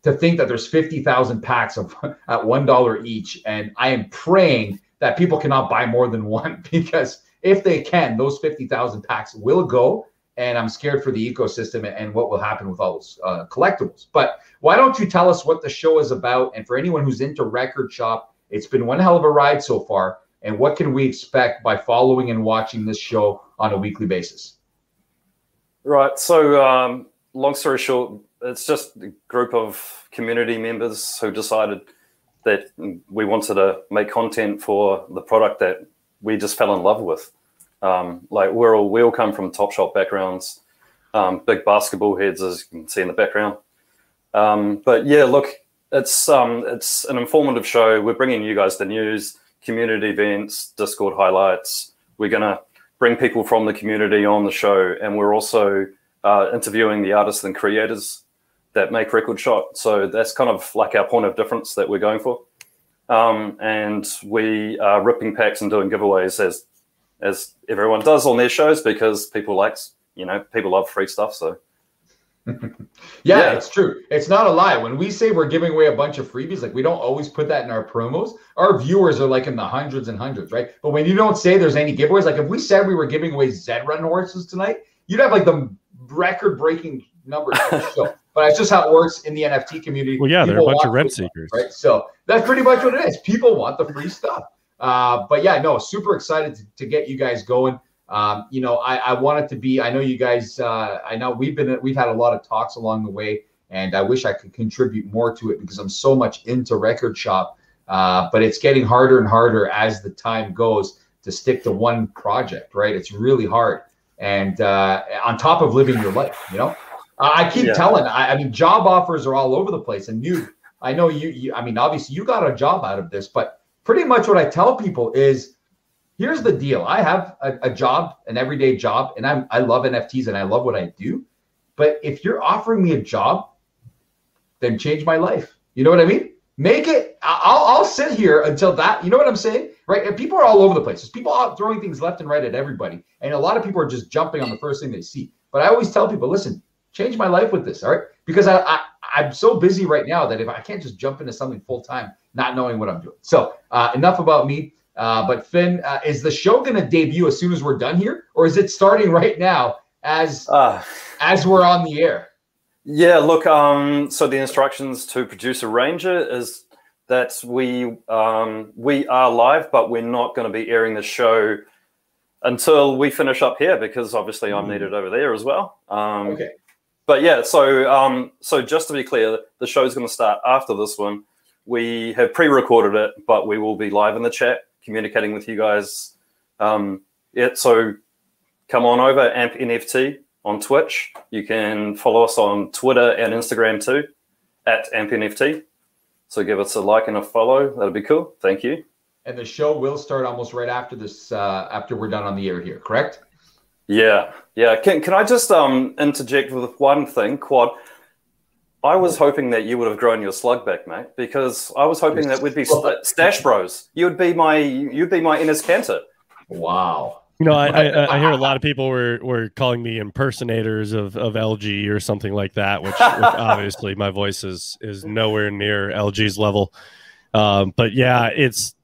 to think that there's 50,000 packs at $1 each. And I am praying that people cannot buy more than one, because if they can, those 50,000 packs will go. And I'm scared for the ecosystem and what will happen with all those collectibles. But why don't you tell us what the show is about? And for anyone who's into Record Shop, it's been one hell of a ride so far. And what can we expect by following and watching this show on a weekly basis? Right. So long story short, it's just a group of community members who decided that we wanted to make content for the product that we just fell in love with. Like we all come from Top Shop backgrounds, big basketball heads, as you can see in the background. But yeah, look, it's an informative show. We're bringing you guys the news, community events, Discord highlights. We're gonna bring people from the community on the show, and we're also interviewing the artists and creators that make Record Shop. So that's kind of like our point of difference that we're going for. And we are ripping packs and doing giveaways as everyone does on their shows, because people love free stuff. So yeah, it's true. It's not a lie. When we say we're giving away a bunch of freebies, like we don't always put that in our promos. Our viewers are like in the hundreds and hundreds, right? But when you don't say there's any giveaways, like if we said we were giving away Zed-Run horses tonight, you'd have like the record-breaking numbers for the show. But it's just how it works in the NFT community. Well, yeah, they're a bunch of rent seekers, right? So that's pretty much what it is. People want the free stuff. But yeah, no, super excited to get you guys going. I want it to be, I know you guys, I know we've had a lot of talks along the way, and I wish I could contribute more to it because I'm so much into Record Shop. But it's getting harder and harder as the time goes to stick to one project, right? It's really hard. And on top of living your life, I keep telling, I mean, job offers are all over the place. And I know you, I mean, obviously you got a job out of this, but pretty much what I tell people is, here's the deal. I have a job, an everyday job, and I love NFTs and I love what I do. But if you're offering me a job, then change my life. You know what I mean? Make it, I'll sit here until that, you know what I'm saying? Right? And people are all over the place. There's people out throwing things left and right at everybody. And a lot of people are just jumping on the first thing they see. But I always tell people, listen, change my life with this, all right? Because I'm so busy right now that if I can't just jump into something full time, not knowing what I'm doing. So enough about me. But Finn, is the show going to debut as soon as we're done here, or is it starting right now as we're on the air? Yeah, look. So the instructions to producer Ranger is that we are live, but we're not going to be airing the show until we finish up here, because obviously I'm needed over there as well. Okay. But yeah, so just to be clear, the show's going to start after this one. We have pre-recorded it, but we will be live in the chat, communicating with you guys. So come on over, AMP NFT on Twitch. You can follow us on Twitter and Instagram too, at AMP NFT. So give us a like and a follow. That'd be cool. Thank you. And the show will start almost right after this, after we're done on the air here, correct? Yeah. Can I just interject with one thing, Quad? I was hoping that you would have grown your slug back, mate, because I was hoping that we'd be Stash Bros. You'd be my Enes Kanter. Wow. I hear a lot of people were calling me impersonators of LG or something like that, which obviously my voice is nowhere near LG's level. But yeah, it's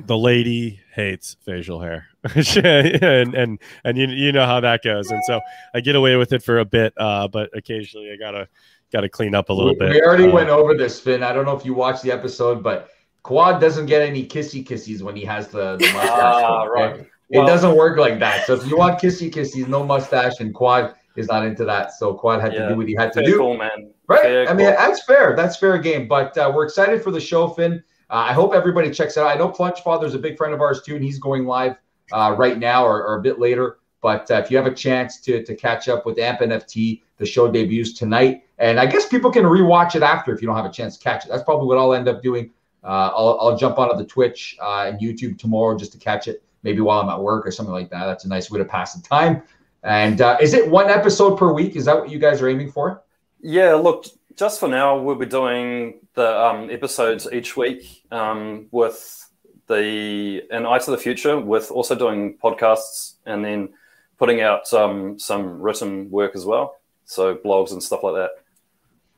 the lady hates facial hair, and you know how that goes. And so I get away with it for a bit, but occasionally I gotta clean up a little bit. We already went over this, Finn. I don't know if you watched the episode, but Quad doesn't get any kissies when he has the mustache. Right. It doesn't work like that. So if you want kissies, no mustache, and Quad is not into that. So Quad had to do what he had to fair do. Call, man. Right? Fair I mean, call. that's fair. That's fair game. But we're excited for the show, Finn. I hope everybody checks it out. I know Plunge Father's a big friend of ours too, and he's going live right now or a bit later. But if you have a chance to catch up with AMP NFT, the show debuts tonight. And I guess people can rewatch it after if you don't have a chance to catch it. That's probably what I'll end up doing. I'll jump onto the Twitch and YouTube tomorrow just to catch it, maybe while I'm at work or something like that. That's a nice way to pass the time. And is it one episode per week? Is that what you guys are aiming for? Yeah, look, just for now, we'll be doing the episodes each week with an Eye to the Future, with also doing podcasts and then putting out some written work as well. So blogs and stuff like that.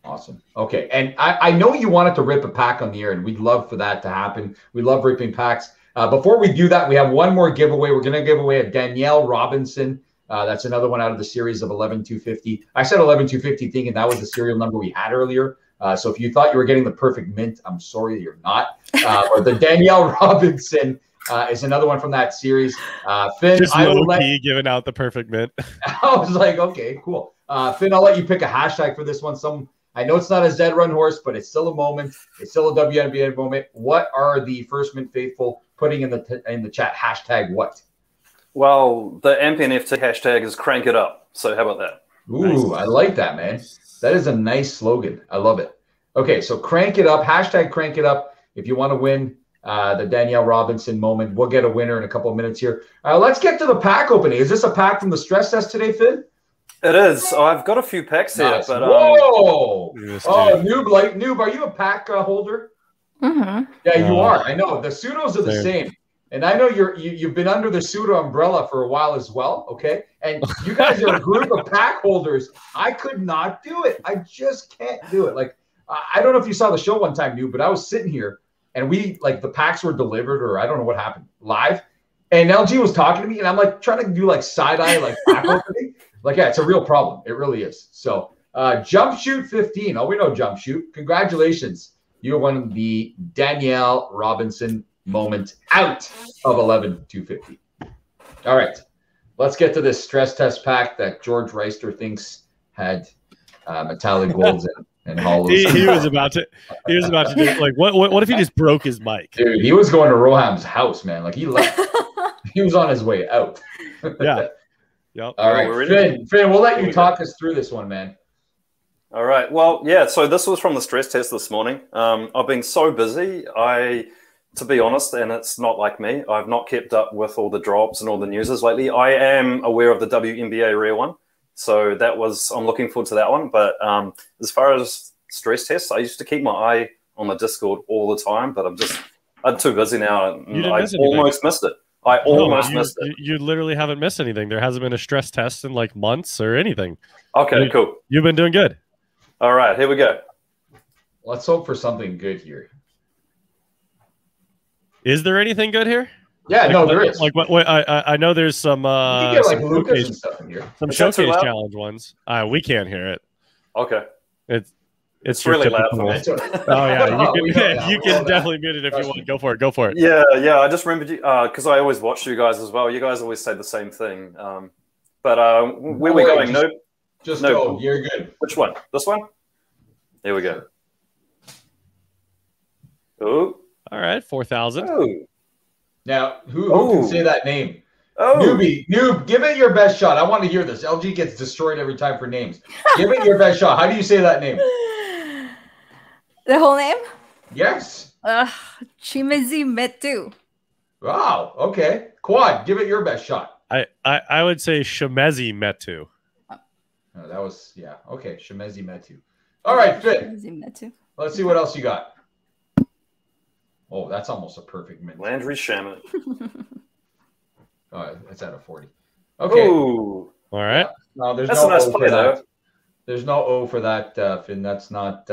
Awesome. Okay. And I know you wanted to rip a pack on the air, and we'd love for that to happen. We love ripping packs. Before we do that, we have one more giveaway. We're going to give away a Danielle Robinson. That's another one out of the series of 11250. I said 11250 thinking that was the serial number we had earlier. So if you thought you were getting the perfect mint, I'm sorry you're not. But the Danielle Robinson is another one from that series. Finn, just I will low-key giving out the perfect mint. I was like, okay, cool. Finn, I'll let you pick a hashtag for this one. I know it's not a Zed Run horse, but it's still a moment. It's still a WNBA moment. What are the First Mint faithful putting in the chat? Hashtag what? Well, the AMP NFT hashtag is crank it up. So how about that? Ooh, nice. I like that, man. That is a nice slogan. I love it. Okay, so crank it up. Hashtag crank it up. If you want to win the Danielle Robinson moment, we'll get a winner in a couple of minutes here. Let's get to the pack opening. Is this a pack from the stress test today, Finn? It is. I've got a few packs here. But, whoa! Noob, are you a pack holder? Mm-hmm. Yeah, you are. I know. The pseudos are the same. And I know you've been under the pseudo umbrella for a while as well, okay? And you guys are a group of pack holders. I could not do it. I just can't do it. Like, I don't know if you saw the show one time, Noob, but I was sitting here and the packs were delivered, or I don't know what happened, live. And LG was talking to me, and I'm like trying to do like side-eye, like pack opening. Like, yeah, it's a real problem. It really is. So, Jump Shoot 15. Oh, we know Jump Shoot. Congratulations. You won the Danielle Robinson moment out of 11250. All right. Let's get to this stress test pack that George Reister thinks had metallic golds and hollows. He was about to do like what if he just broke his mic? Dude, he was going to Roham's house, man. Like he left. He was on his way out. Yeah. Yep. All right, Finn, we'll let you talk us through this one, man. All right. Well, yeah, so this was from the stress test this morning. I've been so busy. To be honest, and it's not like me, I've not kept up with all the drops and all the newses lately. I am aware of the WNBA rare one. So I'm looking forward to that one. But as far as stress tests, I used to keep my eye on the Discord all the time, but I'm too busy now. I almost missed it. I almost missed it. You literally haven't missed anything. There hasn't been a stress test in like months or anything. Okay, cool. You've been doing good. All right, here we go. Let's hope for something good here. Is there anything good here? Yeah, no, there is. Like what? I know there's some. You get like Lucas and stuff in here. Some showcase challenge ones. We can't hear it. Okay. It's really loud for me. Oh yeah, you can definitely mute it if you want. Go for it. Go for it. Yeah. I just remembered you because I always watch you guys as well. You guys always say the same thing. But where we going? Just no. Go. You're good. Which one? This one? Here we go. Oh. All right, 4,000. Oh. Now, who can say that name? Oh. Noob, give it your best shot. I want to hear this. LG gets destroyed every time for names. Give it your best shot. How do you say that name? The whole name? Yes. Chimezi Metu. Wow. Okay. Quad, give it your best shot. I would say Shemezi Metu. Oh, that was, yeah. Okay. Shemezi Metu. All right, Finn. Let's see what else you got. Oh, that's almost a perfect mint. Landry Shaman. Oh, it's at a 40. Okay. Ooh. All right. No, there's that's no a nice O play, for that. though. There's no O for that, Finn. That's not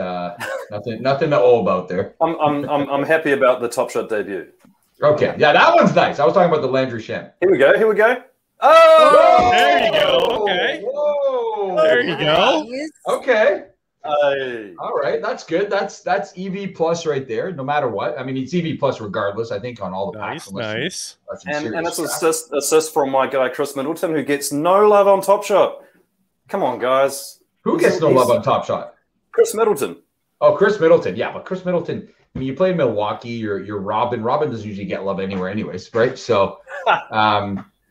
nothing to O about there. I'm happy about the Top Shot debut. Okay. Yeah, that one's nice. I was talking about the Landry Sham. Here we go. Oh, there you go. Okay. Whoa. There you go. Okay. All right, that's good. That's EV plus right there. No matter what, I mean, it's EV plus regardless. I think on all the packs. Nice. And it's assist from my guy Chris Middleton, who gets no love on Top Shot. Come on, guys. Who gets no love on Top Shot? Chris Middleton. Oh, Chris Middleton. Yeah, but Chris Middleton, I mean, you play in Milwaukee, you're Robin. Robin doesn't usually get love anywhere anyways, right? So,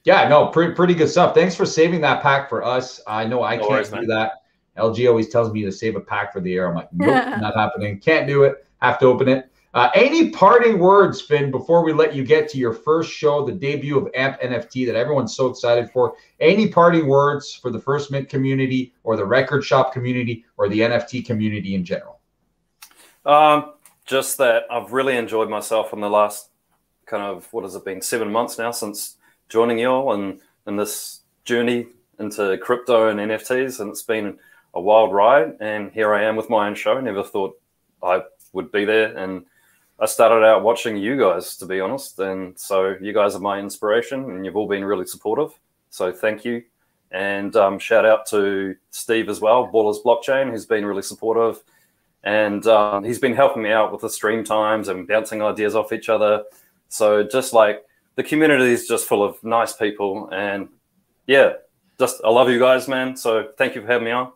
yeah, no, pretty good stuff. Thanks for saving that pack for us. I know I can't do that. LG always tells me to save a pack for the air. I'm like, nope, not happening. Can't do it. Have to open it. Any parting words, Finn, before we let you get to your first show, the debut of AMP NFT that everyone's so excited for? Any parting words for the First Mint community or the record shop community or the NFT community in general? Just that I've really enjoyed myself in the last kind of, what has it been, 7 months now since joining you all and this journey into crypto and NFTs. And it's been a wild ride. And here I am with my own show. Never thought I would be there. And I started out watching you guys, to be honest. And so you guys are my inspiration and you've all been really supportive. So thank you. And shout out to Steve as well, Ballers Blockchain, who's been really supportive. And he's been helping me out with the stream times and bouncing ideas off each other. So just like the community is just full of nice people. And yeah, just I love you guys, man. So thank you for having me on.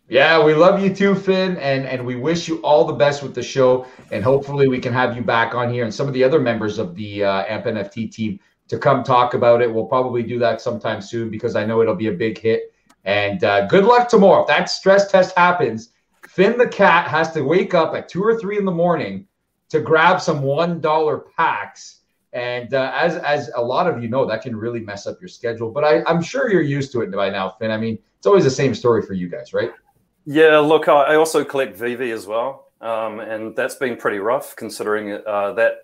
Yeah, we love you too, Finn, and we wish you all the best with the show. And hopefully we can have you back on here and some of the other members of the AMP NFT team to come talk about it. We'll probably do that sometime soon because I know it'll be a big hit. And good luck tomorrow. If that stress test happens, Finn the cat has to wake up at 2 or 3 in the morning to grab some $1 packs. And as a lot of you know, that can really mess up your schedule. But I'm sure you're used to it by now, Finn. I mean, it's always the same story for you guys, right? Yeah, look, I also collect VV as well. And that's been pretty rough considering that,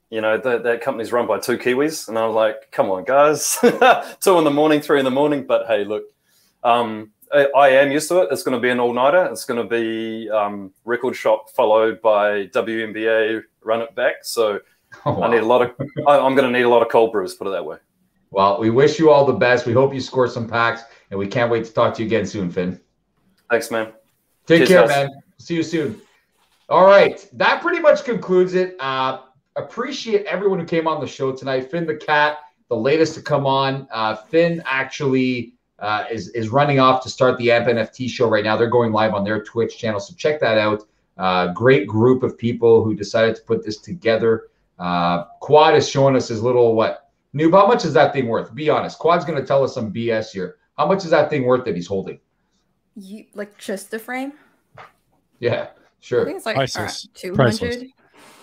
you know, that company's run by 2 Kiwis. And I was like, come on, guys, 2 in the morning, 3 in the morning. But hey, look, I am used to it. It's going to be an all-nighter. It's going to be record shop followed by WNBA run it back. So wow. I'm going to need a lot of cold brews, put it that way. Well, we wish you all the best. We hope you score some packs, and we can't wait to talk to you again soon, Finn. Thanks, man. Take care, man. See you soon. All right. That pretty much concludes it. Appreciate everyone who came on the show tonight. Finn the cat, the latest to come on. Finn actually is running off to start the AMP NFT show right now. They're going live on their Twitch channel, so check that out. Great group of people who decided to put this together. Quad is showing us his little Noob, how much is that thing worth? Be honest. Quad's going to tell us some BS here. How much is that thing worth that he's holding? Like just the frame? Yeah, sure. I think it's like priceless. 200. Priceless.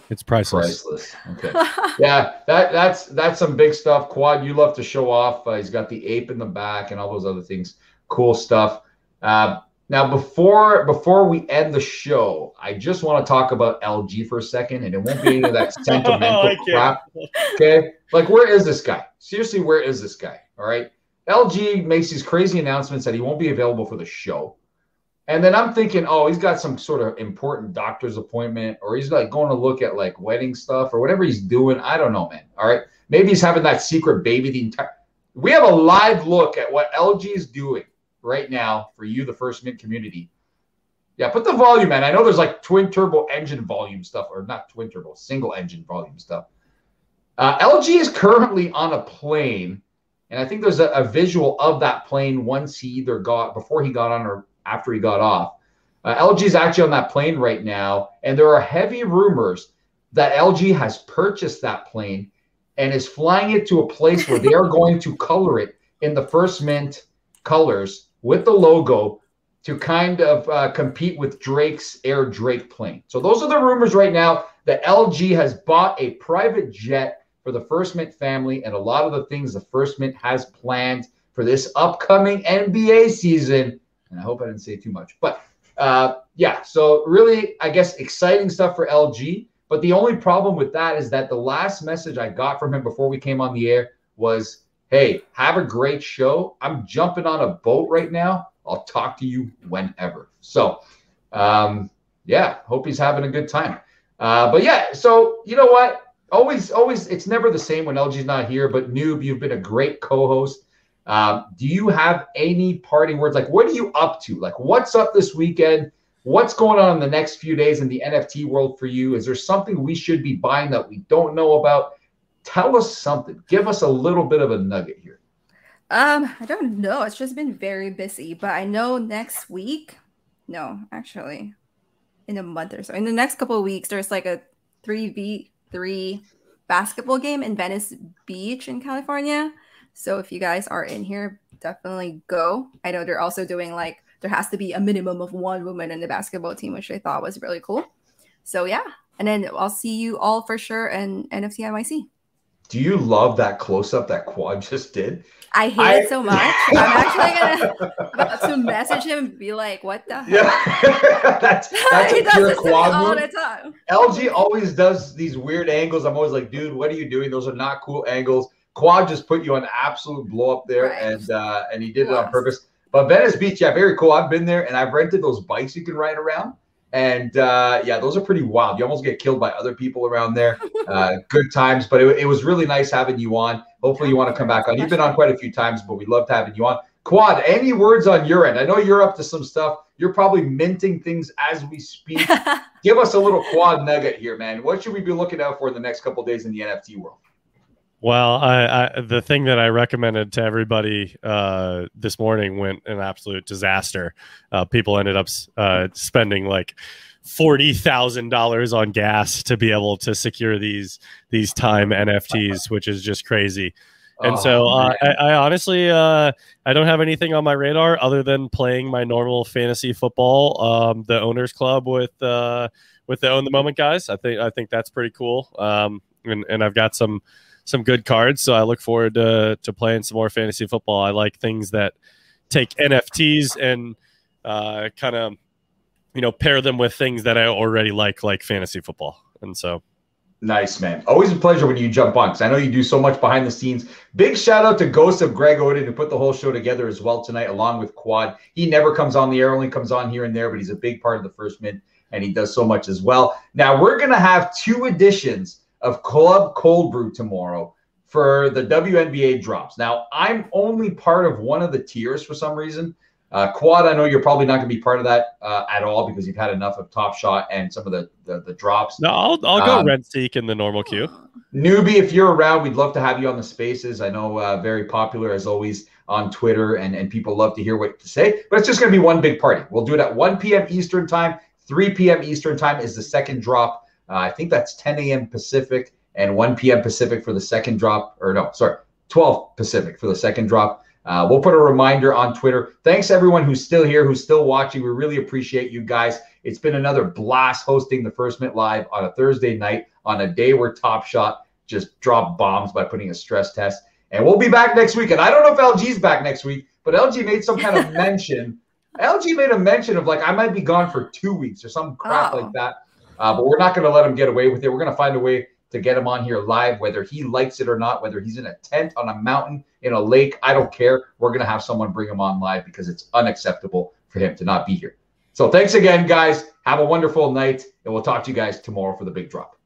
It's priceless. Okay. Yeah, that's some big stuff. Quad, you love to show off. He's got the ape in the back and all those other things. Cool stuff. Now, before we end the show, I just want to talk about LG for a second, and it won't be any of that sentimental crap. Okay? Like, where is this guy? Seriously, where is this guy? All right? LG makes these crazy announcements that he won't be available for the show. And then I'm thinking, oh, he's got some sort of important doctor's appointment, or he's like going to look at like wedding stuff or whatever he's doing. I don't know, man. All right. Maybe he's having that secret baby the entire. We have a live look at what LG is doing right now for you, the First Mint community. Yeah, put the volume, man. I know there's like twin turbo engine volume stuff, or not twin turbo, single engine volume stuff. LG is currently on a plane, and I think there's a visual of that plane once he either before he got on or after he got off. LG is actually on that plane right now, and there are heavy rumors that LG has purchased that plane and is flying it to a place where they are going to color it in the First Mint colors with the logo to kind of compete with Drake's Air Drake plane. So those are the rumors right now that LG has bought a private jet for the First Mint family and a lot of the things the First Mint has planned for this upcoming NBA season. And I hope I didn't say too much. But, yeah, so really, I guess, exciting stuff for LG. But the only problem with that is that the last message I got from him before we came on the air was, hey, have a great show. I'm jumping on a boat right now. I'll talk to you whenever. So, yeah, hope he's having a good time. But, yeah, so you know what? Always, it's never the same when LG's not here. But, Noob, you've been a great co-host. Do you have any parting words? Like, what are you up to? Like, what's up this weekend? What's going on in the next few days in the NFT world for you? Is there something we should be buying that we don't know about? Tell us something. Give us a little bit of a nugget here. I don't know. It's just been very busy, but I know next week. No, actually, in a month or so. In the next couple of weeks, there's like a 3v3 basketball game in Venice Beach in California. So if you guys are in here, definitely go. I know they're also doing like there has to be a minimum of 1 woman in the basketball team, which I thought was really cool. So yeah, and then I'll see you all for sure in NFT NYC. Do you love that close-up that Quad just did? I hate it so much. I'm actually about to message him and be like, what the hell? Yeah. that's a pure Quad all move. the time. LG always does these weird angles. I'm always like, dude, what are you doing? Those are not cool angles. Quad just put you on absolute blow up there, right. and he did it on purpose. But Venice Beach, yeah, very cool. I've been there, and I've rented those bikes you can ride around. And yeah, those are pretty wild. You almost get killed by other people around there. Good times, but it was really nice having you on. Hopefully you want to come back on. You've been on quite a few times, but we loved having you on. Quad, any words on your end? I know you're up to some stuff. You're probably minting things as we speak. Give us a little Quad nugget here, man. What should we be looking out for in the next couple of days in the NFT world? Well, the thing that I recommended to everybody this morning went an absolute disaster. People ended up spending like $40,000 on gas to be able to secure these time NFTs, which is just crazy. And so I honestly, I don't have anything on my radar other than playing my normal fantasy football, the Owners Club with the Own the Moment guys. I think that's pretty cool. And I've got some good cards, so I look forward to playing some more fantasy football. I like things that take NFTs and kind of, pair them with things that I already like fantasy football. And so. Nice, man. Always a pleasure when you jump on, because I know you do so much behind the scenes. Big shout out to Ghost of Greg Oden, who put the whole show together as well tonight, along with Quad. He never comes on the air, only comes on here and there, but he's a big part of the First Mint, and he does so much as well. Now, we're going to have 2 editions of Club Cold Brew tomorrow for the WNBA drops. Now, I'm only part of one of the tiers for some reason. Quad, I know you're probably not going to be part of that at all because you've had enough of Top Shot and some of the drops. No, I'll go Red Seek in the normal queue. Newbie, if you're around, we'd love to have you on the spaces. I know very popular as always on Twitter, and people love to hear what to say. But it's just going to be one big party. We'll do it at 1 p.m. Eastern time. 3 p.m. Eastern time is the second drop. I think that's 10 a.m. Pacific and 1 p.m. Pacific for the second drop. Or no, sorry, 12 Pacific for the second drop. We'll put a reminder on Twitter. Thanks, everyone who's still here, who's still watching. We really appreciate you guys. It's been another blast hosting the First Mint Live on a Thursday night on a day where Top Shot just dropped bombs by putting a stress test. And we'll be back next week. And I don't know if LG's back next week, but LG made some kind of mention. LG made a mention of like, I might be gone for 2 weeks or some crap like that. But we're not going to let him get away with it. We're going to find a way to get him on here live, whether he likes it or not, whether he's in a tent, on a mountain, in a lake. I don't care. We're going to have someone bring him on live because it's unacceptable for him to not be here. So thanks again, guys. Have a wonderful night, and we'll talk to you guys tomorrow for the big drop.